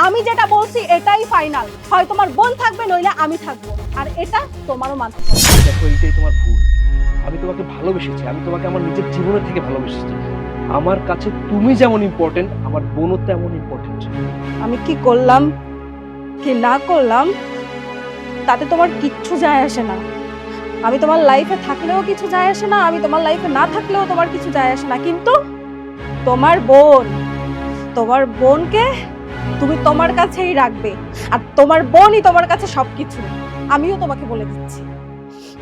আমি যেটা বলছি এটাই ফাইনাল, হয় তোমার বোন থাকবে নইলে আমি থাকবো, আর এটা তোমারও মাথায় থাকবে। দেখো এইটাই তোমার ভুল। আমি তোমাকে ভালোবেসেছি, আমি তোমাকে আমার নিজের জীবনের থেকে ভালোবেসেছি। আমার কাছে তুমি যেমন ইম্পর্টেন্ট, আমার বোনও তেমন ইম্পর্টেন্ট। আমি কি করলাম কি না করলাম তাতে তোমার কিচ্ছু যায় আসে না। আমি তোমার লাইফে থাকলেও কিছু যায় আসে না, আমি তোমার লাইফে না থাকলেও তোমার কিছু যায় আসে না। কিন্তু তোমার বোনকে তুমি তোমার কাছেই রাখবে, আর তোমার বোনই তোমার কাছে সবকিছু। আমিও তোমাকে বলে দিচ্ছি,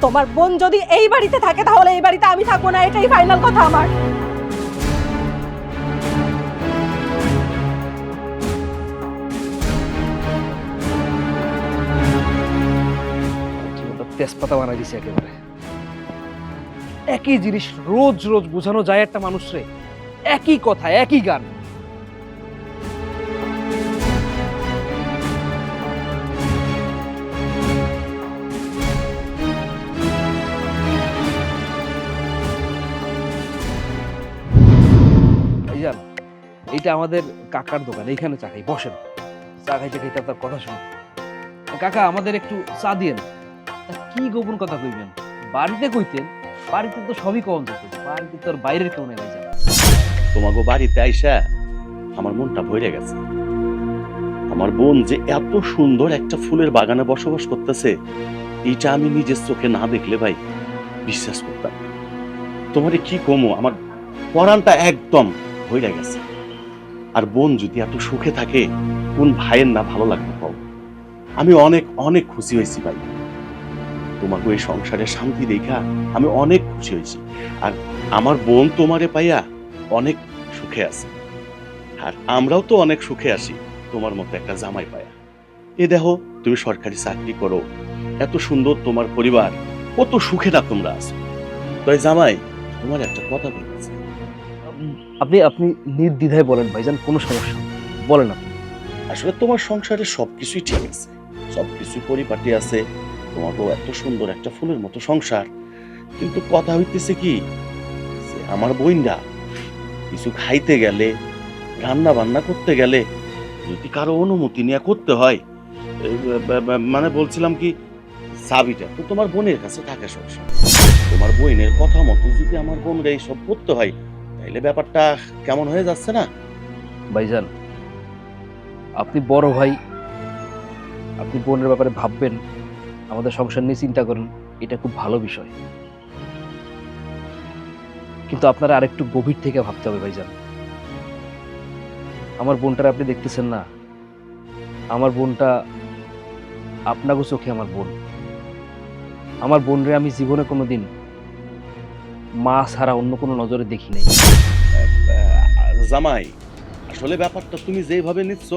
তোমার বোন যদি এই বাড়িতে থাকে তাহলে এই বাড়িতে আমি থাকবো না, এটাই ফাইনাল কথা আমার। তেজপাতা বানাই দিছে একেবারে। একই জিনিস রোজ রোজ বোঝানো যায় একটা মানুষরে, একই কথা একই গান। ভাইজান, এইটা আমাদের কাকার দোকান, এইখানে চা খাই, বসেন। চা খাইতে খাইতে আপনার কথা শুনুন। কাকা আমাদের একটু চা দিয়েন। কি গোপন কথা কইবেন? বাড়িতে কইতেন, বাড়িতে তো সবই কম যেত, বাড়িতে তোর বাইরের কেউ নেই ভাইজান। তোমাকে বাড়িতে আইসা আমার মনটা ভরে গেছে। আমার বোন যে এত সুন্দর একটা ফুলের বাগানে বসবাস করতেছে, এইটা আমি নিজের চোখে না দেখলে ভাই বিশ্বাস করতাম না। তোমারে কি কমো, আমার পরানটা একদম ভরে গেছে। আর বোন যদি এত সুখে থাকে, কোন ভাইয়ের না ভালো লাগবে পাও? আমি অনেক অনেক খুশি হয়েছি ভাই, তোমাকে ওই সংসারে শান্তি দেখা আমি অনেক খুশি হয়েছি। আর আমার বোন তোমারে পাইয়া অনেক সুখে আছে, আর আমরাও তো অনেক সুখে আছি তোমার মতো একটা জামাই পায়া। এ দেখো তুমি সরকারি চাকরি করো, এত সুন্দর তোমার পরিবার, কত সুখে না তোমরা আছো। তাই জামাই, তোমার একটা কথা বলতেছে। আপনি আপনি নির্দ্বিধায় বলেন ভাইজান, কোনো সমস্যা নেই, বলেন আপনি। আসলে তোমার সংসারে সবকিছুই ঠিক আছে, সবকিছু পরিপাটি আছে, তোমাকেও এত সুন্দর একটা ফুলের মতো সংসার। কিন্তু কথা হইতেছে কি, যে আমার বোনরা কিছু খাইতে গেলে, রান্না বান্না করতে গেলে যদি কারো অনুমতি নিয়ে করতে হয়, মানে বলছিলাম কি, চাবিটা তো তোমার বোনের কাছে থাকে সবসময়। তোমার বোনের কথা মতো যদি আমার বোনরা এইসব করতে হয়, তাইলে ব্যাপারটা কেমন হয়ে যাচ্ছে না? ভাইজান আপনি বড় ভাই, আপনি বোনের ব্যাপারে ভাববেন, আমাদের সংসার নিয়ে চিন্তা করেন, এটা খুব ভালো বিষয়। কিন্তু আপনারা আরেকটু গভীর থেকে ভাবতে হবে ভাইজান। আমার বোনটার আপনি দেখতেছেন না, আমার বোনটা আপনাকে চোখে আমার বোন। আমার বোনরে আমি জীবনে কোনোদিন মা ছাড়া অন্য কোনো নজরে দেখি নাই। জামাই, আসলে ব্যাপারটা তুমি যেভাবে নিচ্ছ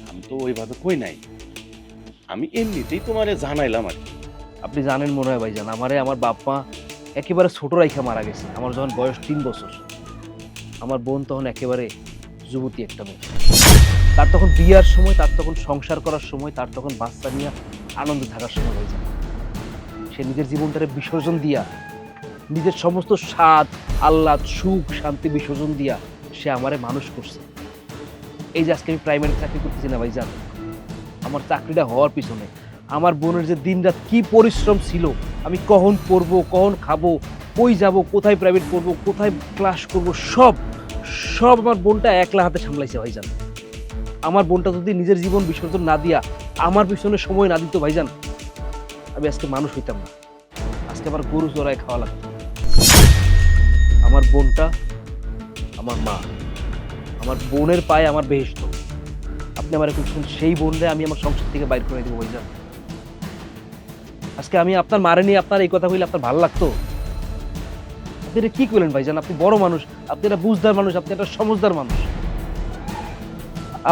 আমি তো ওইভাবে কই নাই, আমি এমনিতেই তোমারে জানাইলাম আর কি। আপনি জানেন মনে হয় ভাইজান, আমারে আমার বাপ মা একেবারে ছোট রাইখা মারা গেছে। আমার যখন বয়স 3 বছর, আমার বোন তখন একেবারে যুবতী একটা মেয়ে। তার তখন বিয়ার সময়, তার তখন সংসার করার সময়, তার তখন বাচ্চা নিয়ে আনন্দ থাকার সময় ভাইজান। সে নিজের জীবনটারে বিসর্জন দিয়া, নিজের সমস্ত স্বাদ আহ্লাদ সুখ শান্তি বিসর্জন দিয়া সে আমারে মানুষ করছে। এই যে আজকে আমি প্রাইমারি চাকরি করতেছি না ভাইজান, আমার চাকরিটা হওয়ার পিছনে আমার বোনের যে দিনরাত কি পরিশ্রম ছিল। আমি কখন পড়বো, কখন খাবো, কই যাব, কোথায় প্রাইভেট পড়বো, কোথায় ক্লাস করব, সব সব আমার বোনটা একলা হাতে সামলাইছে ভাইজান। আমার বোনটা যদি নিজের জীবন বিসর্জন না দিয়া আমার পিছনে সময় না দিত ভাইজান, আমি আজকে মানুষ হইতাম না। আজকে আমার গরু চড়ায় খাওয়া লাগতো। আমার বোনটা আমার মা, আমার বোনের পায়ে আমার বেহেশত। আপনি আমার একটু সেই বোনরে আমি আমার সংসার থেকে বাইর করে দেবো ভাইজান। আজকে আমি আপনার মারে নিয়ে আপনার এই কথা বললে আপনার ভালো লাগতো? আপনি এটা কি করলেন ভাইজান? আপনি বড় মানুষ, আপনি একটা বুঝদার মানুষ, আপনি একটা সমঝদার মানুষ।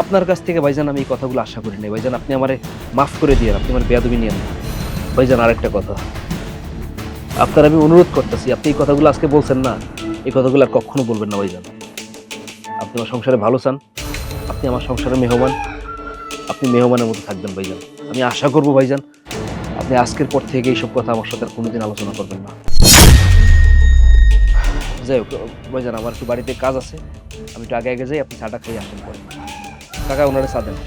আপনার কাছ থেকে ভাইজান আমি এই কথাগুলো আশা করি নাই ভাইজান। আপনি আমারে মাফ করে দিয়ে, আপনি আমার বেয়াদবি নিয়েন না ভাইজান। আরেকটা কথা আপনার আমি অনুরোধ করতেছি, আপনি এই কথাগুলো আজকে বলছেন না, এই কথাগুলো আর কখনো বলবেন না ভাইজান। আপনি আমার সংসারে ভালো চান, আপনি আমার সংসারে মেহমান, আপনি মেহমানের মতো থাকবেন ভাইজান। আমি আশা করবো ভাইজান আপনি আজকের পর থেকে এইসব কথা আমার সাথে আর কোনোদিন আলোচনা করবেন না। যাই হোক ভাইজান, আমার একটু বাড়িতে কাজ আছে, আমি একটু আগে আগে যাই, আপনি চাটা খেয়ে আসেন পরে। কাকা ওনারে চা দেন।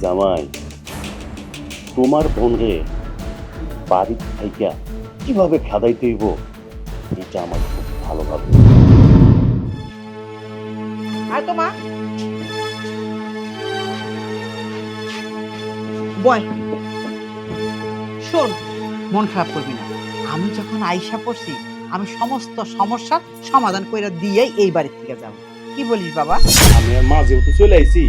জামাই, তোমার বোনরে বাড়ি থেকে কিভাবে খেদাইতে হইব এটা আমার খুব ভালোভাবে। আর তোমা বয় শোন, মন খারাপ করবি না। আমি যখন আইসা পড়ছি, আমি সমস্ত সমস্যার সমাধান করে দিয়েই এই বাড়ির থেকে যাব। কি বলিস বাবা? আমি আর মা যেহেতু চলে আইছি,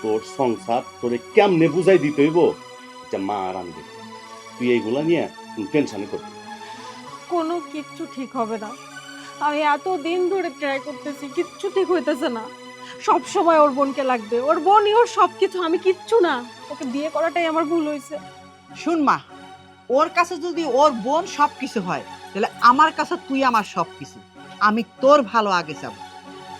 তোর সংসার তোরে কেমনে বুঝাই দিতে হইব এটা মা আর আমি দেখব। তুই এইগুলা নিয়ে টেনশন করবি। কোনো কিচ্ছু ঠিক হবে না। আমি এত দিন ধরে ট্রাই করতেছি, কিচ্ছু ঠিক হইতেছে না। সব সময় ওর বোনকে লাগবে, ওর বোনই ওর সবকিছু, আমি কিচ্ছু না। ওকে বিয়ে করাটাই আমার ভুল হয়েছে। শুন মা, ওর কাছে যদি ওর বোন সবকিছু হয়, তাহলে আমার কাছে তুই আমার সবকিছু। আমি তোর ভালো আগে যাব।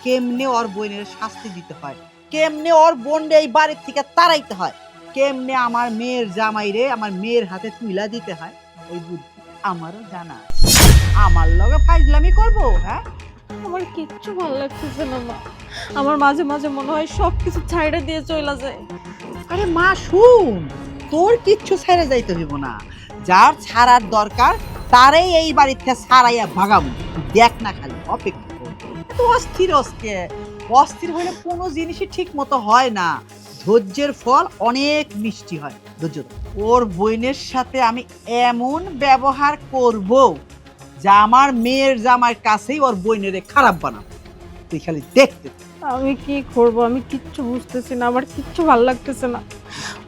কেমনে ওর বোনের শাস্তি দিতে হয়, কেমনে ওর বোনরে এই বাড়ির থেকে তাড়াইতে হয়, কেমনে আমার মেয়ের জামাইরে আমার মেয়ের হাতে তুইলা দিতে হয়, ওই বুদ্ধি আমারও জানা। আমার লগে ফাইজলামি করবো? হ্যাঁ, আমার কিচ্ছু ভালো লাগতেছে না মা। আমার মাঝে মাঝে মনে হয় সবকিছু ছাইড়া দিয়ে চলে যায়। আরে মা শুন, তোর কিচ্ছু ছেড়ে যাইতে হইব না। যার ছাড়ার দরকার তারই এই বাড়িতে ছাড়াইয়া ভাগাবো। দেখ না, খালি অপেক্ষা কর। এত অস্থির অস্থির হলে কোনো জিনিসই ঠিক মতো হয় না। ধৈর্যের ফল অনেক মিষ্টি হয়। ধৈর্য ধর। ওর বোনের সাথে আমি এমন ব্যবহার করব যা আমার মেয়ের জামার কাছেই ওর বোনের খারাপ বানাবো। তুই খালি দেখতে থাক। আমি কি করব? আমি কিচ্ছু বুঝতেছি না, আমার কিচ্ছু ভালো লাগতেছে না।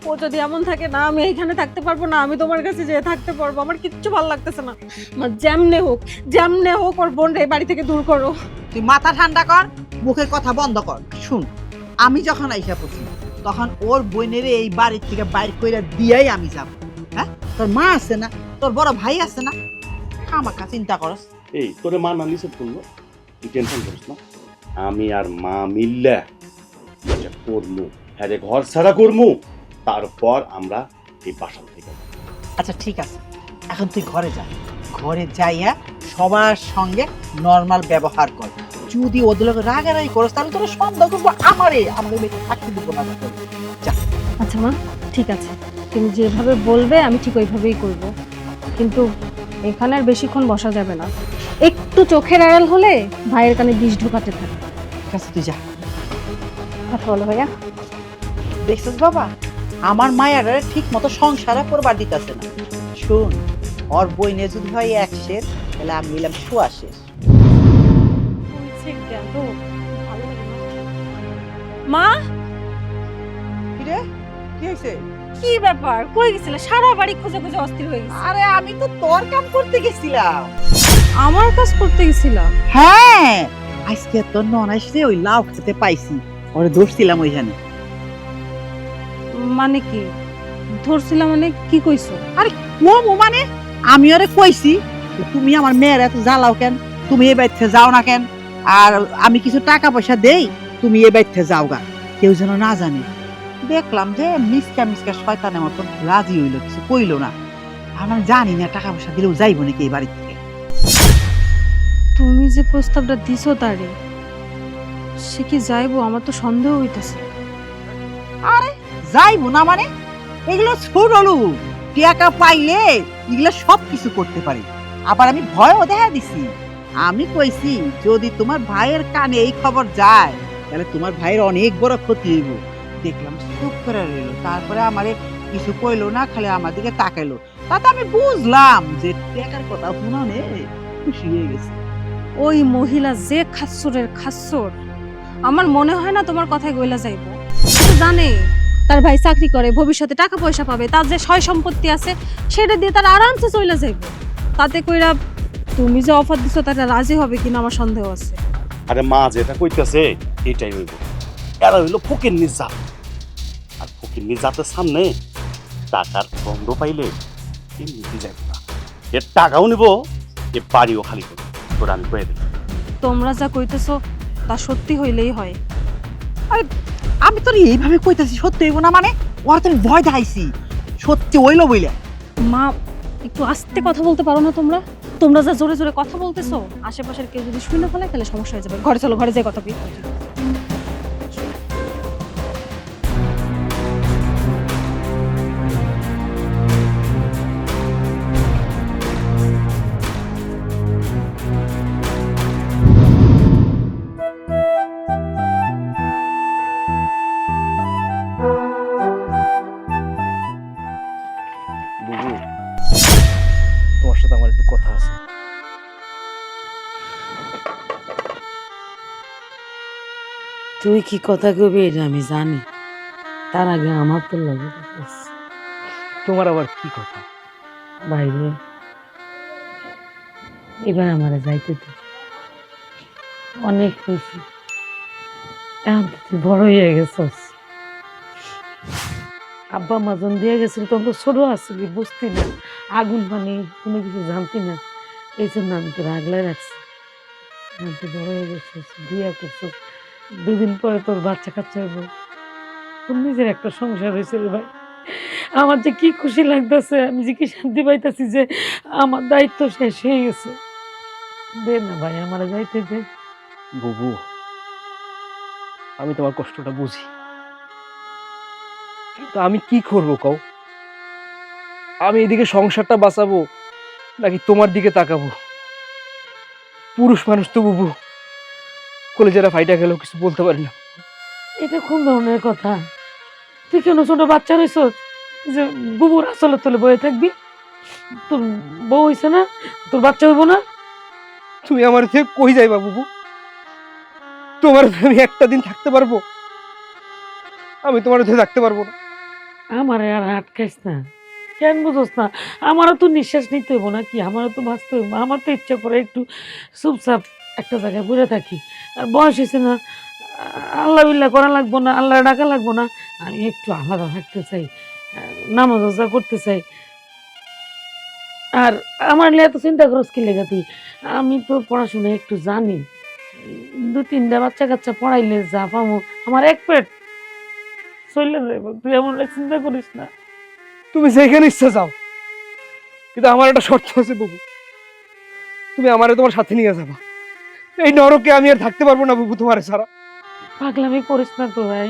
ও যদি এমন থাকে না, আমি এখানে থাকতে পারবো না, আমি তোমার কাছে যেয়ে থাকতে পারবো। আমার কিচ্ছু ভালো লাগতেছে না। আমার যেমনে হোক ওর বোন এই বাড়ি থেকে দূর করো। তুই মাথা ঠান্ডা কর, মুখের কথা বন্ধ কর। শুন, আমি যখন আইসা পড়ছি তখন ওর বোনের এই বাড়ির থেকে বাইর কইরা দিয়াই আমি যাব। হ্যাঁ, তোর মা আছে না, তোর বড় ভাই আছে না, খামাখা চিন্তা করস। এই তোরে মা না নিষেধ করলো, তুই টেনশন করিস না। আমি আর মা মিললে এটা করমু, হ্যাঁ রে, ঘর ছাড়া করমু, তারপর আমরা এই বাসা থেকে যাবো। আচ্ছা ঠিক আছে, এখন তুই ঘরে যা। ঘরে যাইয়া সবার সঙ্গে নর্মাল ব্যবহার কর। যদি ওদের লোক রাগারাগি করস তাহলে তোরা সন্দেহ করবো আমারে বেশি থাকতে দিব না। যা। আচ্ছা মা, ঠিক আছে, তুমি যেভাবে বলবে আমি ঠিক ওইভাবেই করব। কিন্তু এখানে আর বেশিক্ষণ বসা যাবে না। একটু চোখের আড়াল হলে ভাইয়ের কানে বিষ ঢোকাতে থাকে। ঠিক আছে, তুই যা। কথা বলো ভাইয়া। দেখছিস বাবা, আমার মায়ের ঠিক মতো সংসারে করবার দিতেছে না। শুন, ওর বই নিয়ে যদি হয় 1 শের, তাহলে আমি নিলাম 100 শের। হয়েছে গেল, ভালো লাগে না। মা, কি রে, কি হয়েছে? কি ব্যাপার, কই গেছিলে? সারা বাড়ি খুঁজে খুঁজে অস্থির হয়ে গেছে। আরে আমি তো তোর কাম করতে গেছিলাম। আমার কাজ করতে গেছিলাম? হ্যাঁ, আজকে তোর ননাইসে ওই লাউ খেতে পাইছি, ওরে ধরছিলাম ওইখানে। মানে কি ধরছিলাম? মানে কি কইছো? ও মানে আমি ওরে কইছি যে তুমি আমার মেয়ের এত জ্বালাও কেন, তুমি এই বাড়িতে যাও না কেন, আর আমি কিছু টাকা পয়সা দেই, তুমি এই বাড়িতে যাও গা, কেউ যেন না জানে। দেখলাম যে মিসকা মিসকা শয়তানের মতো রাজি হইলো, কিছু কইলো না। আর আমি জানি না টাকা পয়সা দিলেও যাইবো নাকি এই বাড়ি থেকে। তুমি যে প্রস্তাবটা দিছো তারে, সে কি যাইবো? আমার তো সন্দেহ হইতাছে। আরে যাইবো না মানে, এগুলো ছোট লোক, টাকা পাইলে এগুলো সব কিছু করতে পারে। আবার আমি ভয়ও দেখা দিছি, আমি কইছি যদি তোমার ভাইয়ের কানে এই খবর যায় তাহলে তোমার ভাইয়ের অনেক বড় ক্ষতি হইব। দেখলাম চুপ করে রইল, তারপরে আমারে কিছু কইলো না, খালি আমার দিকে তাকাইলো। তাতে আমি বুঝলাম যে টাকার কথা শুনে খুশি হয়ে গেছে। ওই মহিলা যে খাচ্ছরের খাচ্ছর, আমার মনে হয় না তোমার কথায় গইলা যাইবো। সে তো জানে তার ভাই চাকরি করে, ভবিষ্যতে টাকা পয়সা পাবে, তার যে সয় সম্পত্তি আছে সেটা দিয়ে তার আরামসে চলে যাইবো। তাতে কইরা তুমি যে অফার দিছো তাতে রাজি হবে কিনা আমার সন্দেহ আছে। আরে মা যেটা কইতেছে এটাই হইব। এরা হইলো ফকির নিজাত, আর ফকির নিজাতের সামনে টাকার গন্ধ পাইলে এমনিতে যাইব না। এর টাকাও নিব, এ বাড়িও খালি করবো। তোর আমি কয়ে দিই। তোমরা যা কইতেছো তা সত্যি হইলেই হয়। আমি তোর এইভাবে কইতাছি সত্যি হইব না মানে, ওরা তুমি ভয় দেখাইছি, সত্যি হইলো বইলে। মা, একটু আস্তে কথা বলতে পারো না তোমরা? তোমরা যা জোরে জোরে কথা বলতেছো, আশেপাশের কেউ যদি শুনে ফেলে তাহলে সমস্যা হয়ে যাবে। ঘরে চলো, ঘরে যাই কথা বলি। বুবু, তোমার সাথে আমার একটু কথা আছে। তুই কি কথা কবি এটা আমি জানি, তার আগে আমার তো লাগে তোমার আবার কি কথা? বাইরে এবার আমার যাইতে দে, অনেক খুশি। এখন তো তুই বড় হয়ে গেছস। আব্বা মাজন দিয়ে গেছিল তখন তো ছোট আসলি, বুঝতি না আগুন পানি কোনো কিছু জানতি না, এই জন্য আমি তোর আগলে রাখছি। এখন তুই বড় হয়ে গেছিস, বিয়ে করছিস, 2 দিন পরে তোর বাচ্চা কাচ্চা হইব, তোর নিজের একটা সংসার হয়েছে রে ভাই। আমার যে কি খুশি লাগতেছে, আমি যে কি শান্তি পাইতেছি যে আমার দায়িত্ব শেষ হয়ে গেছে। দে না ভাই, আমার যাইতে দে। বুবু, আমি তোমার কষ্টটা বুঝি, কিন্তু আমি কি করব কও? আমি এদিকে সংসারটা বাঁচাবো নাকি তোমার দিকে তাকাবো? পুরুষ মানুষ তো বুবু, কলেজেরা ফাইটা গেলেও কিছু বলতে পারি না। এটা কোন ধরনের কথা? তুই কেন ছোট বাচ্চা রইছ যে বুবুর আসলে তোলে বয়ে থাকবি? তোর বউ হইছে না, তোর বাচ্চা হইব না? তুমি আমার থেকে কই যাইবা বুবু? তোমার আমি একটা দিন থাকতে পারবো? আমি তোমার সাথে থাকতে পারবো না। আমারে আর আটকাইস না, কেন বুঝোস না? আমারও তো নিঃশ্বাস নিতে হইব নাকি, আমারও তো বাঁচতে হইব। আমার তো ইচ্ছা করে একটু চুপচাপ একটা জায়গায় বসে থাকি। আর বয়স হয়েছে না, আল্লাহ বিল্লাহ করা লাগবো না, আল্লাহ ডাকা লাগবো না, আমি একটু আলাদা থাকতে চাই, নামাজ রোজা করতে চাই। আর আমার নিয়ে এত চিন্তা করস কি লেগে তুই? আমি তো পড়াশোনা একটু জানি, 2-3টা বাচ্চা কাচ্চা পড়াইলে যা পাবো আমার এক পেট চলে যাইব। তুই এমন চিন্তা করিস না। তুমি যেখানে ইচ্ছা যাও, কিন্তু আমার একটা শর্ত আছে বুবু, তুমি আমারে তোমার সাথে নিয়ে যাবা। এই নরকে আমি আর থাকতে পারবো না বুবু তোমার ছাড়া। পাগলামি করিস না তো ভাই,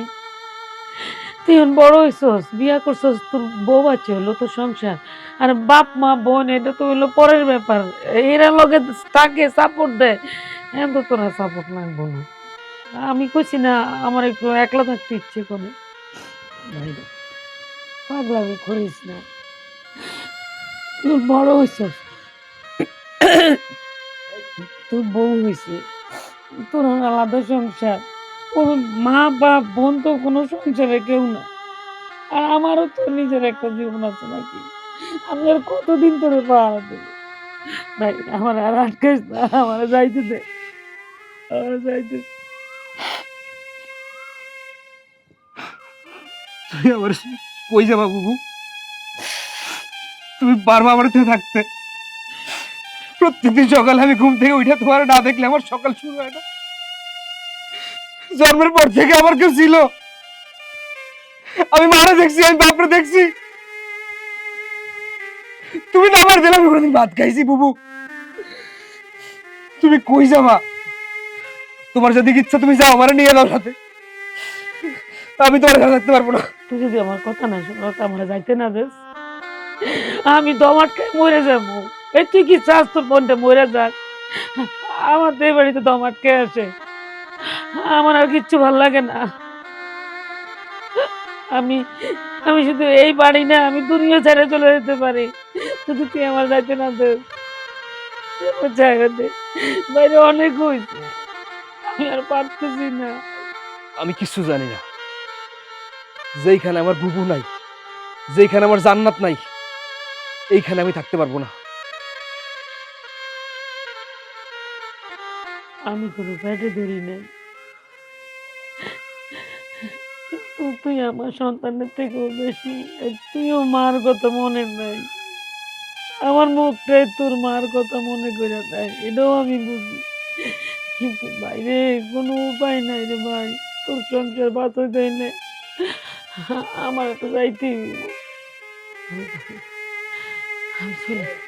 তুই এখন বড় হইছস, বিয়া করছস, তোর বউ বাচ্চা হলো, তোর সংসার। আর বাপ মা বোন এটা তো হইলো পরের ব্যাপার, এরা লগে তাকে সাপোর্ট দেয়, এখন তো তোরা সাপোর্ট লাগবো না। আমি কইছি না আমার একটু একলা থাকতে ইচ্ছে করে। ভাই পাগলামি করিস না, তুই বড় হইছস, তোর বউ হয়েছে, তোর আলাদা সংসার, ওর মা বা বোন তো কোনো সংসারে কেউ না। আর আমারও তো নিজের একটা জীবন আছে নাকি, আমি আর কতদিন তোরে পাহারা দেবো? ভাই আমার আর আটকাইস না, আমার যাইতে দে, আমার যাইতে দে। তুমি আমার কই যাবা বুবু? তুমি পারবা আমার সাথে থাকতে? প্রত্যেকদিন সকালে আমি ঘুম থেকে উঠে তোমার না দেখলে আমার সকাল শুরু হয় না। জন্মের পর থেকে আমার কেউ ছিল? আমি মারা দেখছি, আমি বাপরে দেখছি। তুমি না আমার দিলে আমি কোনোদিন ভাত খাইছি বুবু? তুমি কই যাবা? তোমার যদি ইচ্ছা তুমি যাও, আমার নিয়ে যাও সাথে। আমি তোমার সাথে থাকতে পারবো না। তুই যদি আমার কথা না শোনো, আমার যাইতে না দেস, আমি দম আটকায় মরে যাবো। এই তুই কি চাস তোর বোনটা মরে যাক? আমার তো এই বাড়িতে দম আটকে আসে, আমার আর কিচ্ছু ভাল লাগে না। আমি আমি শুধু এই বাড়ি না, আমি দুনিয়া ছেড়ে চলে যেতে পারি যদি তুই আমার যাইতে না দেস। আমার জায়গা দে, বাইরে অনেক হয়েছে, আমি আর পারতেছি না। আমি কিছু জানি না। যেইখানে আমার বুবু নাই, যেইখানে আমার জান্নাত নাই, এইখানে আমি থাকতে পারবো না। আমি কোনো পেটে ধরি নাই, কিন্তু তুই আমার সন্তানের থেকেও বেশি। তুইও মার কথা মনে নাই, আমার মুখটাই তোর মার কথা মনে করে দেয়, এটাও আমি বুঝি। কিন্তু বাইরে কোনো উপায় নাই রে ভাই, তোর সংসার বাঁচাই দেয় না, আমার তো যাইতেই হইব। আমি চলে যাই।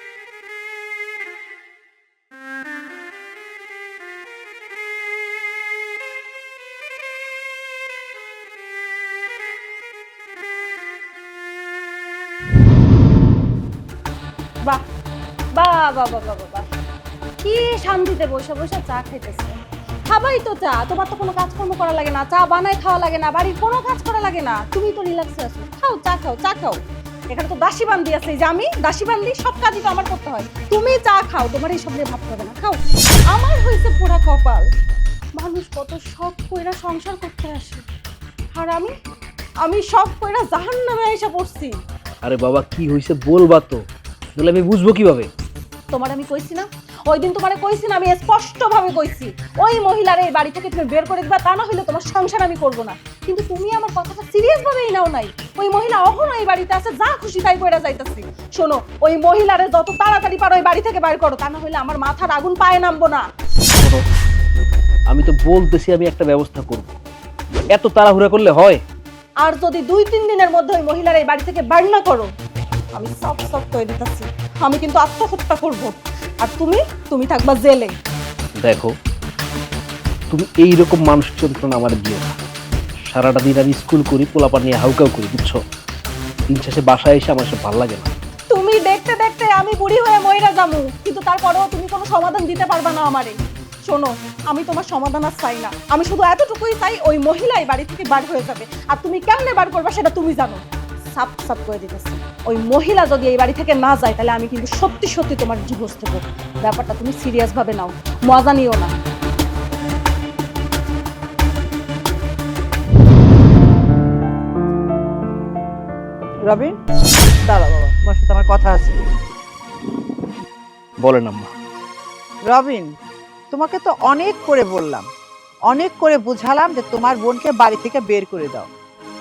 বাহ বাহ বাহ বাহ বাহ বাহ, কি শান্তিতে বসে বসে চা খাইতেছে। খাবাই তো চা, তোমার তো কোনো কাজকর্ম করা লাগে না, চা বানায় খাওয়া লাগে না, বাড়ির কোনো কাজ করা লাগে না, তুমি তো রিল্যাক্সে আছো। খাও চা খাও, চা খাও। এখানে তো দাসী বান্দি আছে, এই যে আমি দাসী বান্দি, সব কাজই তো আমার করতে হয়। তুমি চা খাও, তোমার এইসব নিয়ে ভাবতে হবে না, খাও। আমার হয়েছে পুরা কপাল, মানুষ কত শখ কইরা সংসার করতে আসে, আর আমি সব কইরা জাহান্নামে এসে পড়ছি। আরে বাবা, কি হয়েছে বলবা তো, তাহলে আমি বুঝবো কিভাবে? তোমার আমি কইছি না, ওই দিন তোমারে কইছি না, আমি স্পষ্ট ভাবে কইছি ওই মহিলার এই বাড়ি থেকে তুমি বের করে দিবা, তা না হইলে তোমার সংসার আমি করব না। কিন্তু তুমি আমার কথাটা সিরিয়াস ভাবেই নাও নাই। ওই মহিলা অহনো এই বাড়িতে আছে, যা খুশি তাই কইরা যাইতাছি। শোনো, ওই মহিলারে যত তাড়াতাড়ি পারো ওই বাড়ি থেকে বাইর করো, তা না হইলে আমার মাথার আগুন পায়ে নামবো না। শোনো, আমি তো বলতেছি আমি একটা ব্যবস্থা করব, এত তাড়াহুড়া করলে হয়? আর যদি 2-3 দিনের মধ্যে ওই মহিলার এই বাড়ি থেকে বাইর না করো, আমি সব সব করে দিতেছি, আমি কিন্তু আত্মহত্যা করব। আর তুমি থাকবা জেলে। দেখো, তুমি এইরকম মানুষ যন্ত্রণা আমার দিও না। সারাটা দিন আমি স্কুল করি, পোলাপান নিয়ে হাউকাউ করি, বুঝছো? দিন শেষে বাসায় এসে আমার সব ভালো লাগে না। তুমি দেখতে দেখতে আমি বুড়ি হয়ে মইরা যামু, কিন্তু তারপরেও তুমি কোনো সমাধান দিতে পারবা না আমারে। শোনো, আমি তোমার সমাধান আর চাই না, আমি শুধু এতটুকুই চাই ওই মহিলা এই বাড়ি থেকে বার হয়ে যাবে। আর তুমি কেমনে বার করবা সেটা তুমি জানো। সাপ সাপ করে দিতেছি, ওই মহিলা যদি এই বাড়ি থেকে না যায় তাহলে আমি কিন্তু সত্যি সত্যি তোমার ডিভোর্স দেবো। ব্যাপারটা তুমি সিরিয়াস ভাবে নাও, মজা নিও না। রবিন, দাঁড়া বাবা, তোমার সাথে আমার কথা আছে। বলেন আম্মা। রবিন, তোমাকে তো অনেক করে বললাম, অনেক করে বুঝালাম যে তোমার বোনকে বাড়ি থেকে বের করে দাও,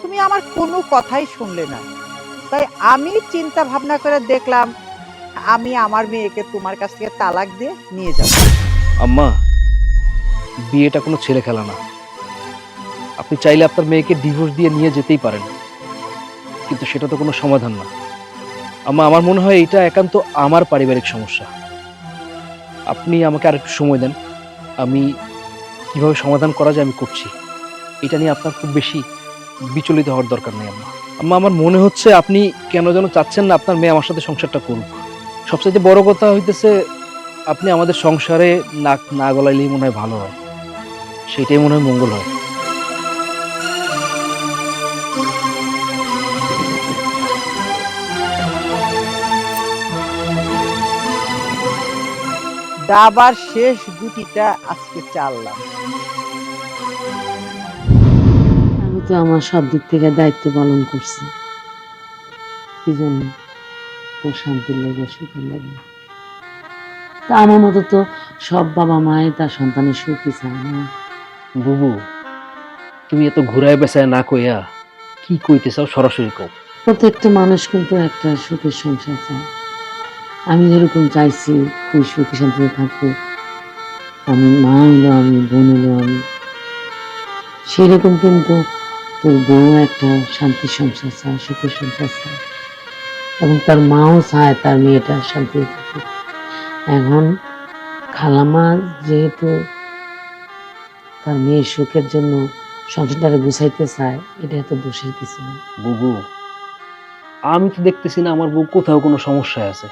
তুমি আমার কোনো কথাই শুনলে না। তাই আমি চিন্তা ভাবনা করে দেখলাম আমি আমার মেয়েকে তোমার কাছ থেকে তালাক দিয়ে নিয়ে যাব। আম্মা, বিয়েটা কোনো ছেলে খেলা না। আপনি চাইলে আপনার মেয়েকে ডিভোর্স দিয়ে নিয়ে যেতেই পারেন, কিন্তু সেটা তো কোনো সমাধান না। আম্মা, আমার মনে হয় এটা একান্ত আমার পারিবারিক সমস্যা। আপনি আমাকে আরেকটু সময় দেন, আমি কিভাবে সমাধান করা যায় আমি করছি। এটা নিয়ে আপনার খুব বেশি বিচলিত হওয়ার দরকার নেই আম্মা। আম্মা, আমার মনে হচ্ছে আপনি কেন যেন চাচ্ছেন না আপনার মেয়ে আমার সাথে সংসারটা করুক। সবচেয়ে বড় কথা হইতেছে আপনি আমাদের সংসারে নাক না গলাইলেই মনে হয় ভালো হয়, সেটাই মনে হয় মঙ্গল হয়। দাবার শেষ গুটিটা আজকে চাললাম। আমি তো আমার সব দিক থেকে দায়িত্ব পালন করছি, কি জন্য? তোর শান্তির লেগে, সুখের লেগে। তা আমার মতো তো সব বাবা মাই তার সন্তানের সুখই চায় না। বুবু, তুমি এত ঘুরায় বেসায় না কইয়া কি কইতে চাও সরাসরি কও। প্রত্যেকটা মানুষ কিন্তু একটা সুখের সংসার চায়। আমি যেরকম চাইছি খুব সুখী শান্তিতে থাকবো, আমি মা হলো আমি, বোন হলো আমি, সেরকম কিন্তু তোর বউ একটা শান্তির সংসার চায়, সুখের সংসার চায়, এবং তার মাও চায় তার মেয়েটা শান্তিতে থাকুক। এখন খালামা যেহেতু তার মেয়ের সুখের জন্য সংসারটাকে গুছাইতে চায়, এটা এত দোষের কিছু না। বুবু, আমি তো দেখতেছি না আমার বউ কোথাও কোনো সমস্যায় আছে,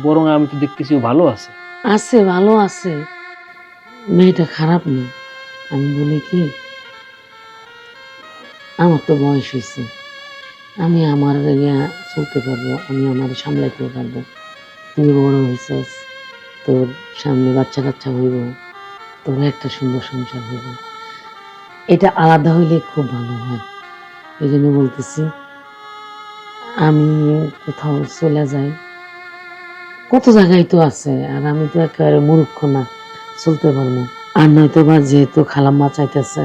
বরং আমি তো দেখতেছি ও ভালো আছে। আছে, ভালো আছে, মেয়েটা খারাপ না। আমি বলি কি, আমার তো বয়স হয়েছে, আমি আমার ইয়া চলতে পারবো, আমি আমার সামলাইতে পারবো। তুই বড় হয়েছিস, তোর সামনে বাচ্চা কাচ্চা হইব, তোর একটা সুন্দর সংসার হইব, এটা আলাদা হইলে খুব ভালো হয়। এই জন্য বলতেছি, আমি কোথাও চলে যাই, কত জায়গায় তো আছে, আর আমি তো একেবারে মূর্খ না, চলতে পারবো। আর নয়তো বা যেহেতু খালাম্মা চাইতেছে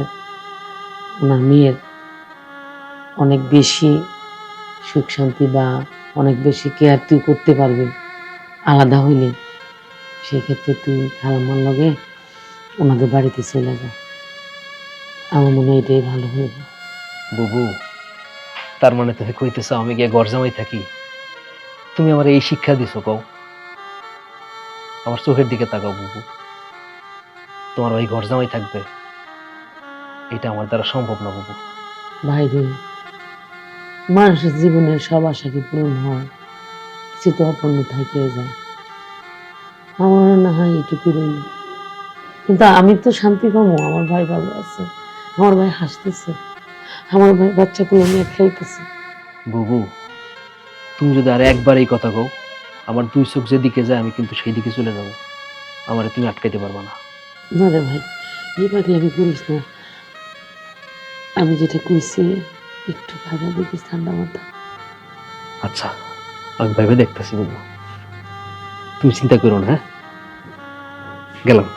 ওনার মেয়ের অনেক বেশি সুখ শান্তি বা অনেক বেশি কেয়ার তুই করতে পারবি আলাদা হইলে, সেক্ষেত্রে তুই খালাম্মার লগে ওনাদের বাড়িতে চলে যা, আমার মনে হয় এটাই ভালো হইব। বুবু, তার মানে তুমি কইতে চাও আমি গিয়ে ঘর জামাই থাকি? তুমি আমার এই শিক্ষা দিছো কও? আমার চোখের দিকে তাকাও বুবু, তোমার ওই ঘর জামাই থাকবে, এটা আমার দ্বারা সম্ভব না বুবু। ভাই রে, মানুষের জীবনের সব আশা কি পূরণ হয়? কিছু তো অপূর্ণ থেকে যায়। আমার না হয় এটুকু রইল, কিন্তু আমি তো শান্তি পাবো, আমার ভাই ভালো আছে, আমার ভাই হাসতেছে, আমার ভাই বাচ্চাগুলো নিয়ে খেলতেছে। বুবু, তুমি যদি আর একবার এই কথা কও, আমার দুই চোখ যেদিকে যায় আমি কিন্তু সেই দিকে চলে যাব, আমারে তুমি আটকাইতে পারবা না। না রে ভাই, এই বাড়ি আমি করিস না, আমি যেটা কইছি একটু ভাগা দেখিস, ঠান্ডা মাথা। আচ্ছা, আমি ভেবে দেখতেছি বুবু, তুমি চিন্তা করো না। হ্যাঁ, গেলাম।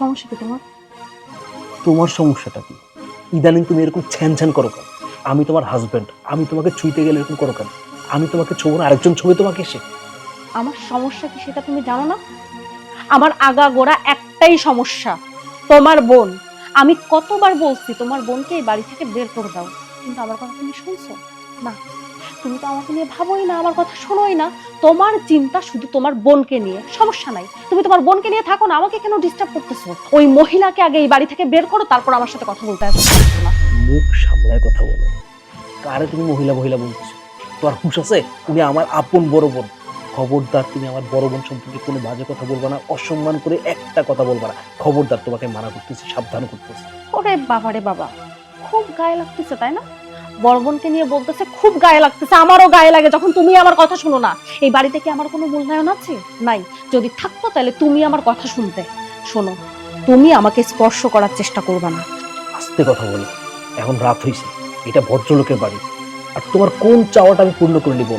সমস্যা কি তোমার? তোমার সমস্যাটা কি? ইদানিং তুমি এরকম ছ্যান ছ্যান করো কেন? আমি তোমার হাজবেন্ড, আমি তোমাকে ছুঁইতে গেলে এরকম করো কেন? আমি তোমাকে ছোবো না, আরেকজন ছবি তোমাকে এসে? আমার সমস্যা কি সেটা তুমি জানো না? আমার আগা গোড়া একটাই সমস্যা, তোমার বোন। আমি কতবার বলছি তোমার বোনকে এই বাড়ি থেকে বের করে দাও, কিন্তু আমার কথা তুমি শুনছো না। তুমি তো আমাকে নিয়ে ভাবোই না, আমার কথা শোনোই না। তোমার চিন্তা শুধু তোমার বোনকে নিয়ে। সমস্যা নাই, তুমি তোমার বোনকে নিয়ে থাকো না, আমাকে কেন ডিস্টার্ব করতেছো? ওই মহিলাকে আগে এই বাড়ি থেকে বের করো, তারপর আমার সাথে কথা বলতে আসো না। মুখ সামলায় কথা বলো। কারে তুমি মহিলা মহিলা বলতেছো? তোমার হুঁশ আছে? তুমি আমার আপন বড় বোন। খবরদার, তুমি আমার বড় বোন সম্পর্কে কোনো বাজে কথা বলবা না, অসম্মান করে একটা কথা বলবা না। খবরদার, তোমাকে মানা করতেছি, সাবধান করতেছি। ওরে বাবা রে বাবা, খুব গায়ে লাগতেছে তাই না? বড় বোনকে নিয়ে বলতেছে খুব গায়ে লাগতেছে। আমারও গায়ে লাগে যখন তুমি আমার কথা শুনো না। এই বাড়িতে কি আমার কোনো মূল্যায়ন আছে? নাই। যদি থাকতো তাহলে তুমি আমার কথা শুনতে। শোনো, তুমি আমাকে স্পর্শ করার চেষ্টা করবে না। আস্তে কথা বলো, এখন রাত হয়েছে, এটা ভদ্রলোকের বাড়ি। আর তোমার কোন চাওয়াটা আমি পূর্ণ করে নিব?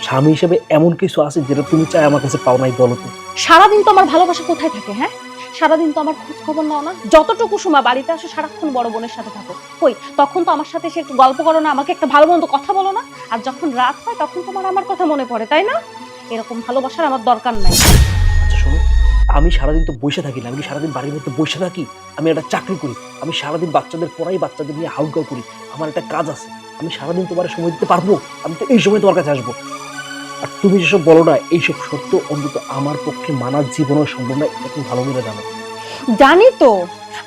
স্বামী হিসেবে এমন কিছু আছে যেটা তুমি চাই আমার কাছে পাও নাই, বলো তো? সারাদিন তো আমার ভালোবাসা কোথায় থাকে? হ্যাঁ, সারাদিন তো আমার খোঁজ খবর নাও না। যতটুকু সময় বাড়িতে আসো সারাক্ষণ বড় বোনের সাথে থাকো। কই তখন তো আমার সাথে এসে একটু গল্প করো না, আমাকে একটা ভালো মন্দ কথা বলো না। আর যখন রাত হয় তখন তোমার আমার কথা মনে পড়ে, তাই না? এরকম ভালোবাসার আমার দরকার নাই। আচ্ছা শোনো, আমি সারাদিন তো বসে থাকি না, আমি কি সারাদিন বাড়ির মধ্যে বসে থাকি? আমি একটা চাকরি করি, আমি সারাদিন বাচ্চাদের পড়াই, বাচ্চাদের নিয়ে হাউগাউ করি, আমার একটা কাজ আছে। আমি সারাদিন তোমার সময় দিতে পারবো? আমি তো এই সময় তোমার কাছে আসবো। আর তুমি যেসব বলো না এইসব সত্য অন্তত আমার পক্ষে মানার জীবনও সম্ভব না, এটা তুমি ভালো করে জানো। জানি তো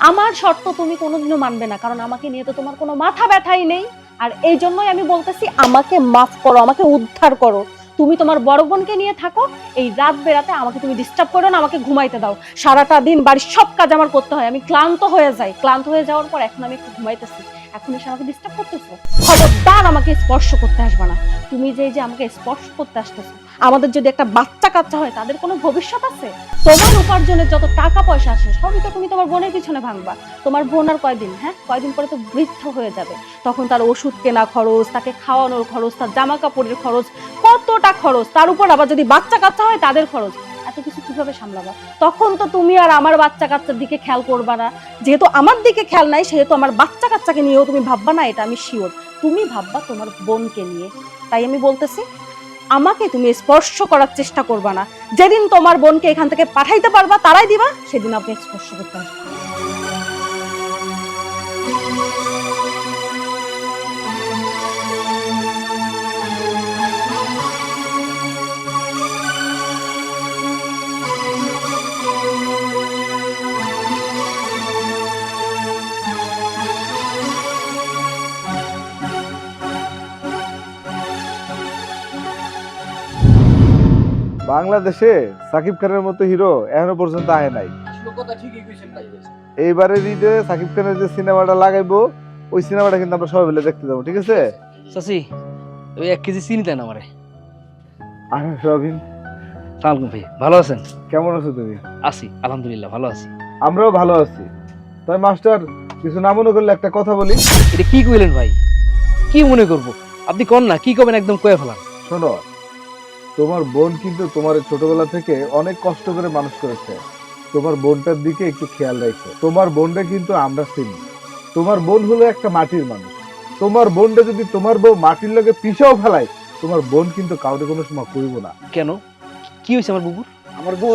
আমার শর্ত তুমি কোনোদিনও মানবে না, কারণ আমাকে নিয়ে তো তোমার কোনো মাথা ব্যথাই নেই। আর এই জন্যই আমি বলতেছি আমাকে মাফ করো, আমাকে উদ্ধার করো। তুমি তোমার বড় বোনকে নিয়ে থাকো, এই রাত বেরাতে আমাকে তুমি ডিস্টার্ব করো না, আমাকে ঘুমাইতে দাও। সারাটা দিন বাড়ির সব কাজ আমার করতে হয়, আমি ক্লান্ত হয়ে যাই। ক্লান্ত হয়ে যাওয়ার পর এখন আমি একটু ঘুমাইতেছি, এখন এসে আমাকে ডিস্টার্ব করতেছো। খবরদার আমাকে স্পর্শ করতে আসবে না। তুমি যে আমাকে স্পর্শ করতে আসতেছো, আমাদের যদি একটা বাচ্চা কাচ্চা হয় তাদের কোনো ভবিষ্যৎ আছে? তোমার উপার্জনের যত টাকা পয়সা আসে সবই তো তুমি তোমার বোনের পিছনে ভাঙবা। তোমার বোন আর কয়দিন, কয়দিন পরে তো বৃদ্ধ হয়ে যাবে, তখন তার ওষুধ কেনা খরচ, তাকে খাওয়ানোর খরচ, তার জামা কাপড়ের খরচ, কতটা খরচ, তার উপর আবার যদি বাচ্চা কাচ্চা হয় তাদের খরচ, এত কিছু কিভাবে সামলাবা? তখন তো তুমি আর আমার বাচ্চা কাচ্চার দিকে খেয়াল করবা না। যেহেতু আমার দিকে খেয়াল নাই, সেহেতু আমার বাচ্চা কাচ্চাকে নিয়েও তুমি ভাববা না, এটা আমি শিওর। তুমি ভাববা তোমার বোনকে নিয়ে। তাই আমি বলতেছি আমাকে তুমি স্পর্শ করার চেষ্টা করবা না। যেদিন তোমার বোনকে এখান থেকে পাঠাইতে পারবা, তারাই দিবা, সেদিন আপনি স্পর্শ করতে আসবেন। বাংলাদেশে সাকিব খানের মতো হিরো এখনো পর্যন্ত আয় নাই। আসলে কথা ঠিকই কইছেন ভাই। এইবারে ঈদে সাকিব খানের যে সিনেমাটা লাগাইবো, ওই সিনেমাটা কিন্তু আমরা সবাই মিলে দেখতে যাবো, ঠিক আছে? চাচি ওই 1 কেজি চিনি দেন আমারে। আর রবিন, সালাম ভাই, ভালো আছেন? কেমন আছো তুমি? আছি আলহামদুলিল্লাহ, ভালো আছি। আমরাও ভালো আছি। তাই মাস্টার, কিছু না মনে করলে একটা কথা বলি। এটা কি কইলেন ভাই? কি মনে করব? আপনি কোন না কি করবেন একদম কয়ে ফেলান। শোনো, তোমার বোন কিন্তু তোমার ছোটবেলা থেকে অনেক কষ্ট করে মানুষ করেছে। তোমার বোনটার দিকে একটু খেয়াল রাখো। তোমার বোনটা কিন্তু আমরা চিনি। তোমার বোন হলো একটা মাটির মানুষ। তোমার বোনটা যদি তোমার বউ মাটির লগে পিছাও ফেলায়, তোমার বোন কিন্তু কাউকে কোনো সময় করবো না। কেন, কি হয়েছে আমার বুবুর? আমার বউ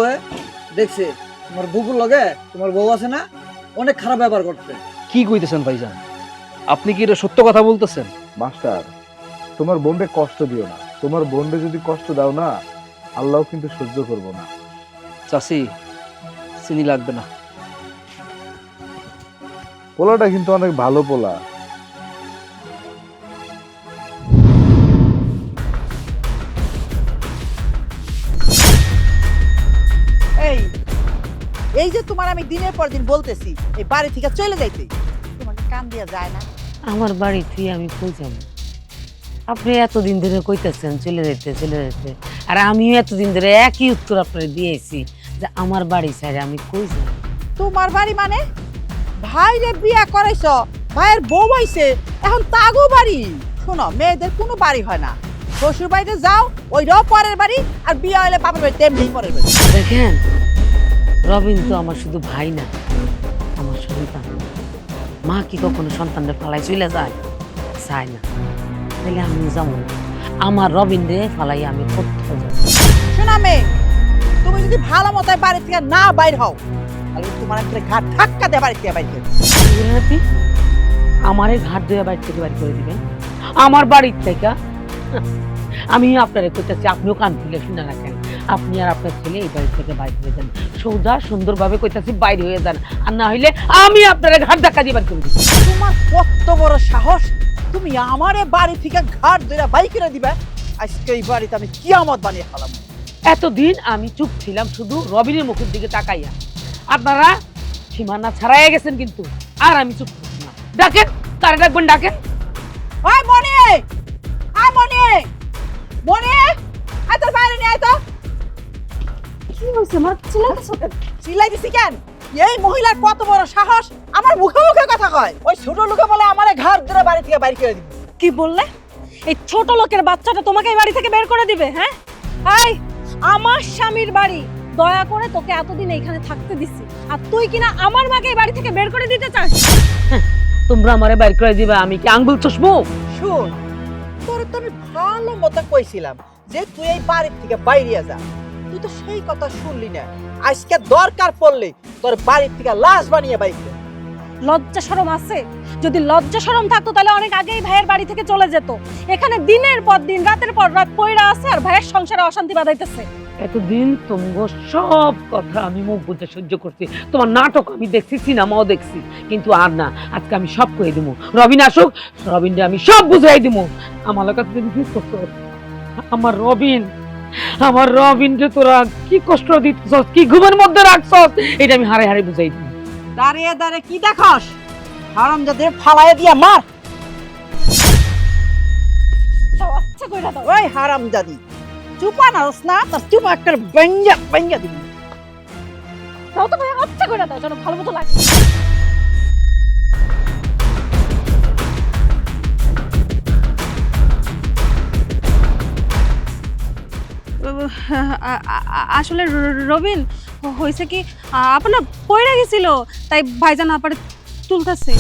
দেখছে তোমার বুকুর লগে তোমার বউ আছে না, অনেক খারাপ ব্যবহার করতে। কি কইতেছেন ভাইজান? আপনি কি এটা সত্য কথা বলতেছেন? মাস্টার, তোমার বোনকে কষ্ট দিও না। তোমার বোনকে যদি কষ্ট দাও না, আল্লাহ কিন্তু সহ্য করবো না। চাচি চিনি লাগবে না। পোলাটা কিন্তু অনেক ভালো পোলা। এই এই যে তোমার আমি দিনের পর দিন বলতেছি এই বাড়ি থেকে চলে যাইতে, তোমার কান দিয়া যায় না? আমার বাড়ি তুই আমি কই যাবো? আপনি এতদিন ধরে কইতেছেন চলে যেতে চলে যেতে, আর আমিও এতদিন ধরে একই উত্তর আপনার দিয়েছি যে আমার বাড়ি ছেড়ে আমি কই যাব। তোমার বাড়ি মানে? ভাইরে বিয়া করাইছো, ভাইয়ের বউ হইছে, এখন তাগো বাড়ি। শোনো, মেয়েদের কোনো বাড়ি হয় না। শ্বশুর বাড়িতে যাও, ওইটাও পরের বাড়ি, আর বিয়ে হলে বাপের বাড়ি তেমনি পরের বাড়ি। দেখেন, রবিন তো আমার শুধু ভাই না, আমার সন্তান। মা কি কখনো সন্তানদের ফালাই চলে যায়? চায় না। তাহলে আমিও যাবো না। আমার রবিন রে ফালাই আমি কোথাও যাবো? শোনা মেয়ে, তুমি যদি ভালো মতো বাড়ি থেকে না বাইর হও, তাহলে তোমার একটা ঘাট ধাক্কা দিয়ে বাড়ি থেকে বাইর করে দেব। কি বলেন আপনি? আমার এই ঘাট দিয়ে বাড়ি থেকে বাড়ি করে দিবেন? আমার বাড়ির থেকে? আমি আপনারে কইতেছি, আপনিও কান খুলে শুনে রাখেন। আপনি আর আপনার ছেলে এই বাড়ি থেকে বাইরে হয়ে যান। সৌদা সুন্দরভাবে কইতাছি বাইরে হয়ে যান, আর না হইলে আমি আপনারে ঘাট ধাক্কা দিয়ে বাড়ি করে দিব। তোমার কত বড় সাহস, তুমি আমারে বাড়ি থেকে ঘাট ধরে বাই করে দিবে? আজকে এই বাড়িতে আমি কিয়ামত বানিয়ে ফেলাম। এতদিন আমি চুপ ছিলাম শুধু রবিনের মুখের দিকে তাকাইয়া। আপনারা সীমানা ছাড়াইয়া গেছেন কিন্তু, আর আমি চুপ করছি না। ডাকেন, কারে ডাকবেন ডাকেন। ওই মনি, আয় মনি, মনি, আয় তোর বাইরে নিয়ে আয় তো। কি হয়েছে মা, চিল্লাইতেছো কেন? চিল্লাই দিছি কেন? এই মহিলার কত বড় সাহস, আমার মুখে মুখে কথা কয়। ওই ছোট লোকে বলে আমারে ঘাট ধরে বাড়ি থেকে বাইর করে দিবে। কি বললে? এই ছোট লোকের বাচ্চাটা তোমাকে এই বাড়ি থেকে বের করে দিবে? এই আমার স্বামীর বাড়ি, দয়া করে তোকে এতদিন এইখানে থাকতে দিছি, আর তুই কিনা আমার মাকে এই বাড়ি থেকে বের করে দিতে চাস? তোমরা আমারে বাইর করে দিবে, আমি কি আঙ্গুল চষবো? শোন, তোর তো আমি ভালো মতো কইছিলাম যে তুই এই বাড়ি থেকে বাইরে যা, তুই তো সেই কথা শুনলি না। আজকে দরকার পড়লে তোর বাড়ি থেকে লাশ বানিয়ে বাইরে। লজ্জা শরম আছে? যদি লজ্জা শরম থাকতো তাহলে অনেক আগেই ভাইয়ের বাড়ি থেকে চলে যেত। এখানে দিনের পর দিন রাতের পর রাত পইরা আছে আর ভাইয়ের সংসারে অশান্তি বাঁধাইতেছে। এতদিন তোমার সব কথা আমি মুখ বুঝে সহ্য করছি, তোমার নাটক আমি দেখছি, সিনেমাও দেখছি, কিন্তু আর না, আজকে আমি সব কয়ে দিব। রবিন আসুক, রবিনকে আমি সব বুঝাই দিব। আমার কাছে তুমি কি করছো? আমার রবিনকে তোরা কি কষ্ট দিতেছস, কি ঘুমের মধ্যে রাখছস, এটা আমি হারে হারে বুঝাই দিব। দাঁড়িয়ে দাঁড়িয়ে কি দেখস? হারামজাদে ফালাইয়া দিয়া মার। দাও, আচ্ছা কইরা দাও। ওই হারামজাদি, চুপা নারস না, তার চুপা একটা বেঞ্জা দিবি। দাও তো ভাই, আচ্ছা কইরা দাও, যেন ভালো মতো লাগে। আসলে রবিন হয়েছে কি, আপনার পয়রা গেছিল, তাই ভাইজান আপারে তুলতেছে।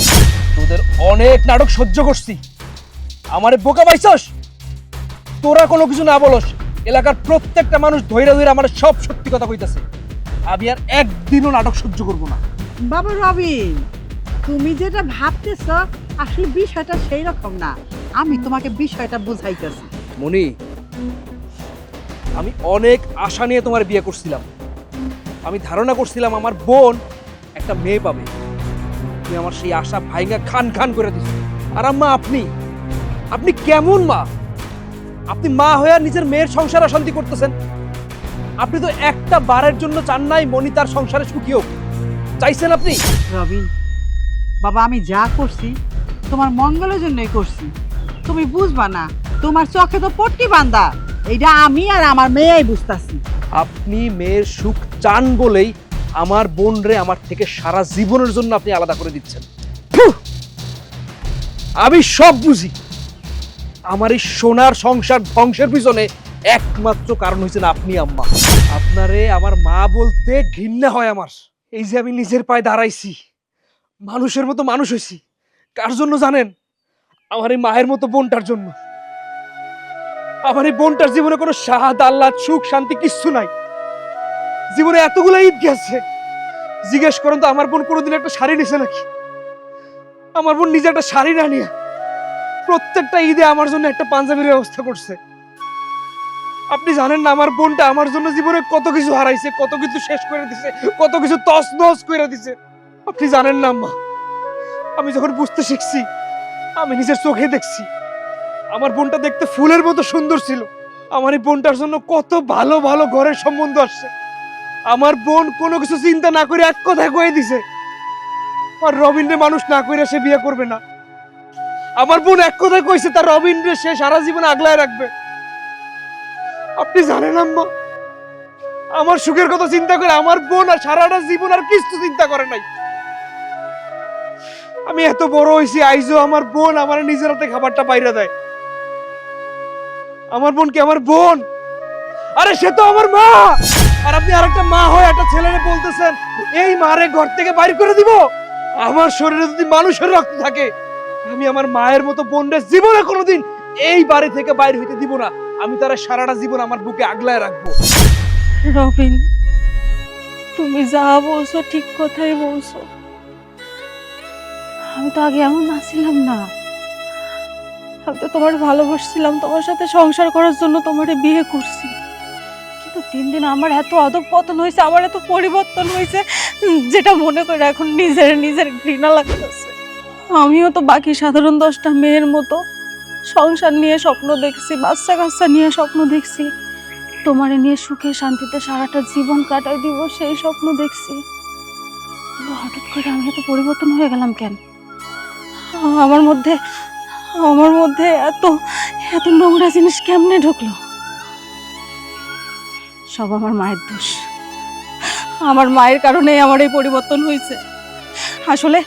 তোদের অনেক নাটক সহ্য করছি, আমারে বোকা পাইছস? তোরা কোনো কিছু না বলস, এলাকার প্রত্যেকটা মানুষ ধইরা ধইরা আমার সব সত্যি কথা কইতাছে। আমি আর একদিনও নাটক সহ্য করব না। বাবা রবিন, তুমি যেটা ভাবতেছ আসলে বিষয়টা সেই রকম না। আমি তোমাকে বিষয়টা বুঝাইতেছি। মনি, আমি অনেক আশা নিয়ে তোমার বিয়ে করছিলাম। আমি ধারণা করছিলাম আমার বোন একটা মেয়ে পাবে। তুমি আমার সেই আশা ভাইঙ্গা খান খান করে দিছো। আর আম্মা, আপনি কেমন মা? আপনি মা হয়ে নিজের মেয়ের সংসারে অশান্তি করতেছেন। আপনি তো একটা বারের জন্য চান নাই মনি তার সংসারে সুখী হোক, চাইছেন আপনি? রবিন বাবা, আমি যা করছি তোমার মঙ্গলের জন্যই করছি। তুমি বুঝবা না, তোমার চোখে তো পট্টি বাঁধা। এইটা আমি আর আমার মেয়েই বুঝতাছি। আপনি মেয়ের সুখ চান বলেই আমার বোন রে আমার থেকে সারা জীবনের জন্য আপনি আলাদা করে দিচ্ছেন। ফুহ! আমি সব বুঝি। আমার এই সোনার সংসার ধ্বংসের পিছনে একমাত্র কারণ হয়েছেন আপনি আম্মা। আপনারে আমার মা বলতে ঘৃণা হয় আমার। এই যে আমি নিজের পায়ে দাঁড়াইছি, মানুষের মতো মানুষ হয়েছি, কার জন্য জানেন? আমার এই মায়ের মতো বোনটার জন্য। আমার এই বোনটার জীবনে কোনো সাহাদ, আল্লাহ, সুখ, শান্তি কিচ্ছু নাই। জীবনে এতগুলো ঈদ গেছে, জিজ্ঞেস করেন তো আমার বোন কোনোদিন একটা শাড়ি নিছে নাকি? আমার বোন নিজে একটা শাড়ি না নিয়ে প্রত্যেকটা ঈদে আমার জন্য একটা পাঞ্জাবির ব্যবস্থা করছে। আপনি জানেন না আমার বোনটা আমার জন্য জীবনে কত কিছু হারাইছে, কত কিছু শেষ করে দিছে, কত কিছু তছনছ করে দিছে। আপনি জানেন না আম্মা, আমি যখন বুঝতে শিখছি আমি নিজের চোখে দেখছি আমার বোনটা দেখতে ফুলের মতো সুন্দর ছিল। আমার এই বোনটার জন্য কত ভালো ভালো ঘরের সম্বন্ধ আসছে। আমার বোন কোনো কিছু চিন্তা না করে এক কথায় কয়ে দিছে আর রবিনরে মানুষ না করে সে বিয়ে করবে না। আমার বোন এক কথায় কইছে তার রবিনরে সে সারা জীবন আগলায় রাখবে। আপনি জানেন আম্মা, আমার সুখের কথা চিন্তা করে আমার বোন আর সারাটা জীবন আর কিছু চিন্তা করে নাই। আমি এত বড় হইছি, আইজো আমার বোন আমার নিজের হাতে খাবারটা বাইরে দেয়। আমার বোন কি আমার বোন? আরে সে তো আমার মা। আর আপনি আরেকটা মা হয়ে একটা ছেলেরে বলতেছেন এই মারে ঘর থেকে বাইর করে দিব? আমার শরীরে যদি মানুষের রক্ত থাকে আমি আমার মায়ের মতো বোনরে জীবনে কোনোদিন এই বাড়ি থেকে বাইর হইতে দিব না। আমি তারা সারাটা জীবন আমার বুকে আগলায় রাখবো। রবিন, তুমি যা বলছো ঠিক কথাই বলছো। আমি তো আগে এমন নাছিলাম না। আমি তো তোমার ভালোবাসছিলাম, তোমার সাথে সংসার করার জন্য তোমারে বিয়ে করছি। কিন্তু দিন দিন আমার এত অধঃপতন হয়েছে, আমার এত পরিবর্তন হয়েছে, যেটা মনে করে এখন নিজের ঘৃণা লাগতেছে। আমিও তো বাকি সাধারণ 10টা মেয়ের মতো সংসার নিয়ে স্বপ্ন দেখছি, বাচ্চা কাচ্চা নিয়ে স্বপ্ন দেখছি, তোমারে নিয়ে সুখে শান্তিতে সারাটা জীবন কাটাই দিব সেই স্বপ্ন দেখছি। কিন্তু হঠাৎ করে আমি এত পরিবর্তন হয়ে গেলাম কেন? আমার মধ্যে এত এত নোংরা জিনিস কেমনে ঢুকলো? সব আমার মায়ের দোষ। আমার মায়ের কারণেই আমার এই পরিবর্তন হয়েছে। আসলে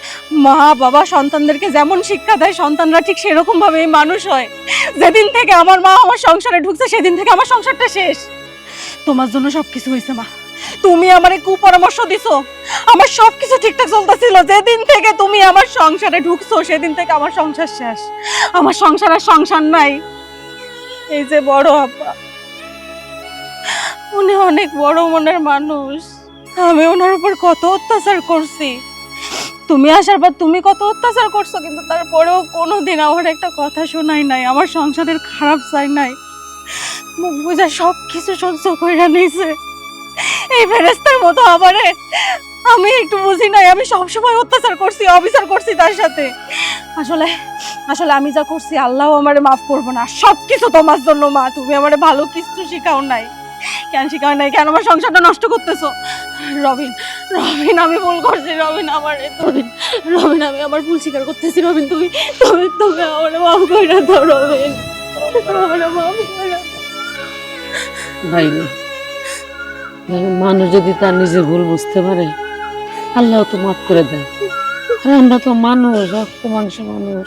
মা বাবা সন্তানদেরকে যেমন শিক্ষা দেয় সন্তানরা ঠিক সেরকম ভাবেই মানুষ হয়। যেদিন থেকে আমার মা আমার সংসারে ঢুকছে সেদিন থেকে আমার সংসারটা শেষ। তোমার জন্য সবকিছু হয়েছে মা, তুমি আমারে কুপরামর্শ দিছো, আমার সবকিছু ঠিকঠাক চলতেছিল। যেদিন থেকে তুমি আমার সংসারে ঢুকছো সেদিন থেকে আমার সংসার শেষ। আমার সংসার আর সংসার নাই। এই যে বড় আপা, উনি অনেক বড় মনের মানুষ। আমি ওনার উপর কত অত্যাচার করছি, তুমি আসার পর তুমি কত অত্যাচার করছো, কিন্তু তারপরেও কোনোদিন আমার একটা কথা শোনাই নাই, আমার সংসারের খারাপ চাই নাই। মুখ বুঝা সব কিছু সহ্য কইরা নিছে। এই ফেরেস্তার মতো আমারে আমি একটু বুঝি নাই, আমি সবসময় অত্যাচার করছি, অবিচার করছি তার সাথে। আসলে আসলে আমি যা করছি আল্লাহ আমারে মাফ করবো না। সব কিছু তোমার জন্য মা, তুমি আমারে ভালো কিছু শিখাও নাই। কেন শিখাও নাই? কেন আমার সংসারটা নষ্ট করতেছো? রবিন, রবিন আমি ভুল করছি। রবিন রবিন আমি আমার ভুল স্বীকার করতেছি। রবিন তুমি তুমি তুমি আমার মাফ করে দাও। রবিন আমার মাফ করে দাও। ভাই রে, দেখো, মানুষ যদি তার নিজের ভুল বুঝতে পারে আল্লাহ তো মাফ করে দেয়। আর আমরা তো মানুষ, রক্ত মাংস মানুষ।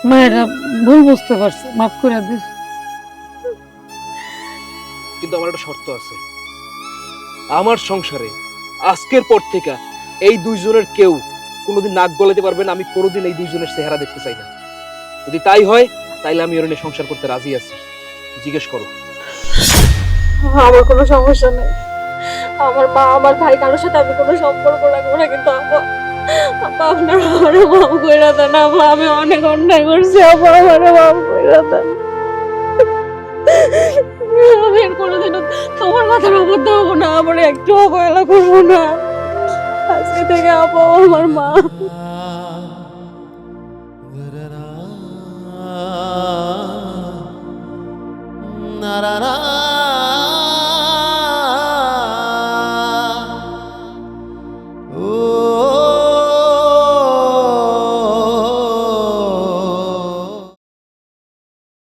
মায়েরা ভুল বুঝতে পারছে, মাফ করে দে। কিন্তু আমার একটা শর্ত আছে, আমার সংসারে আজকের পর থেকে এই দুইজনের কেউ কোনোদিন নাক গলাতে পারবে না। আমি কোনোদিন এই দুইজনের চেহারা দেখতে চাই না। যদি তাই হয় তাইলে আমি ওর নিয়ে সংসার করতে রাজি আছি। জিজ্ঞেস করো। আমার কোনো সমস্যা নেই। আমার মা আমার ভাই কারোর সাথে আমি কোনো সম্পর্ক রাখবো না, কিন্তু আপা আপা আপনার আমারে মাফ করে দেন। আপা আমি অনেক অন্যায় করছি, আপা আমারে মাফ করে দেন। আমি আর কোনোদিনও তোমার কথার অবদ্ধ হবো না, আমার একটু অবহেলা করবো না। আজকে থেকে আপা আমার মা। na na na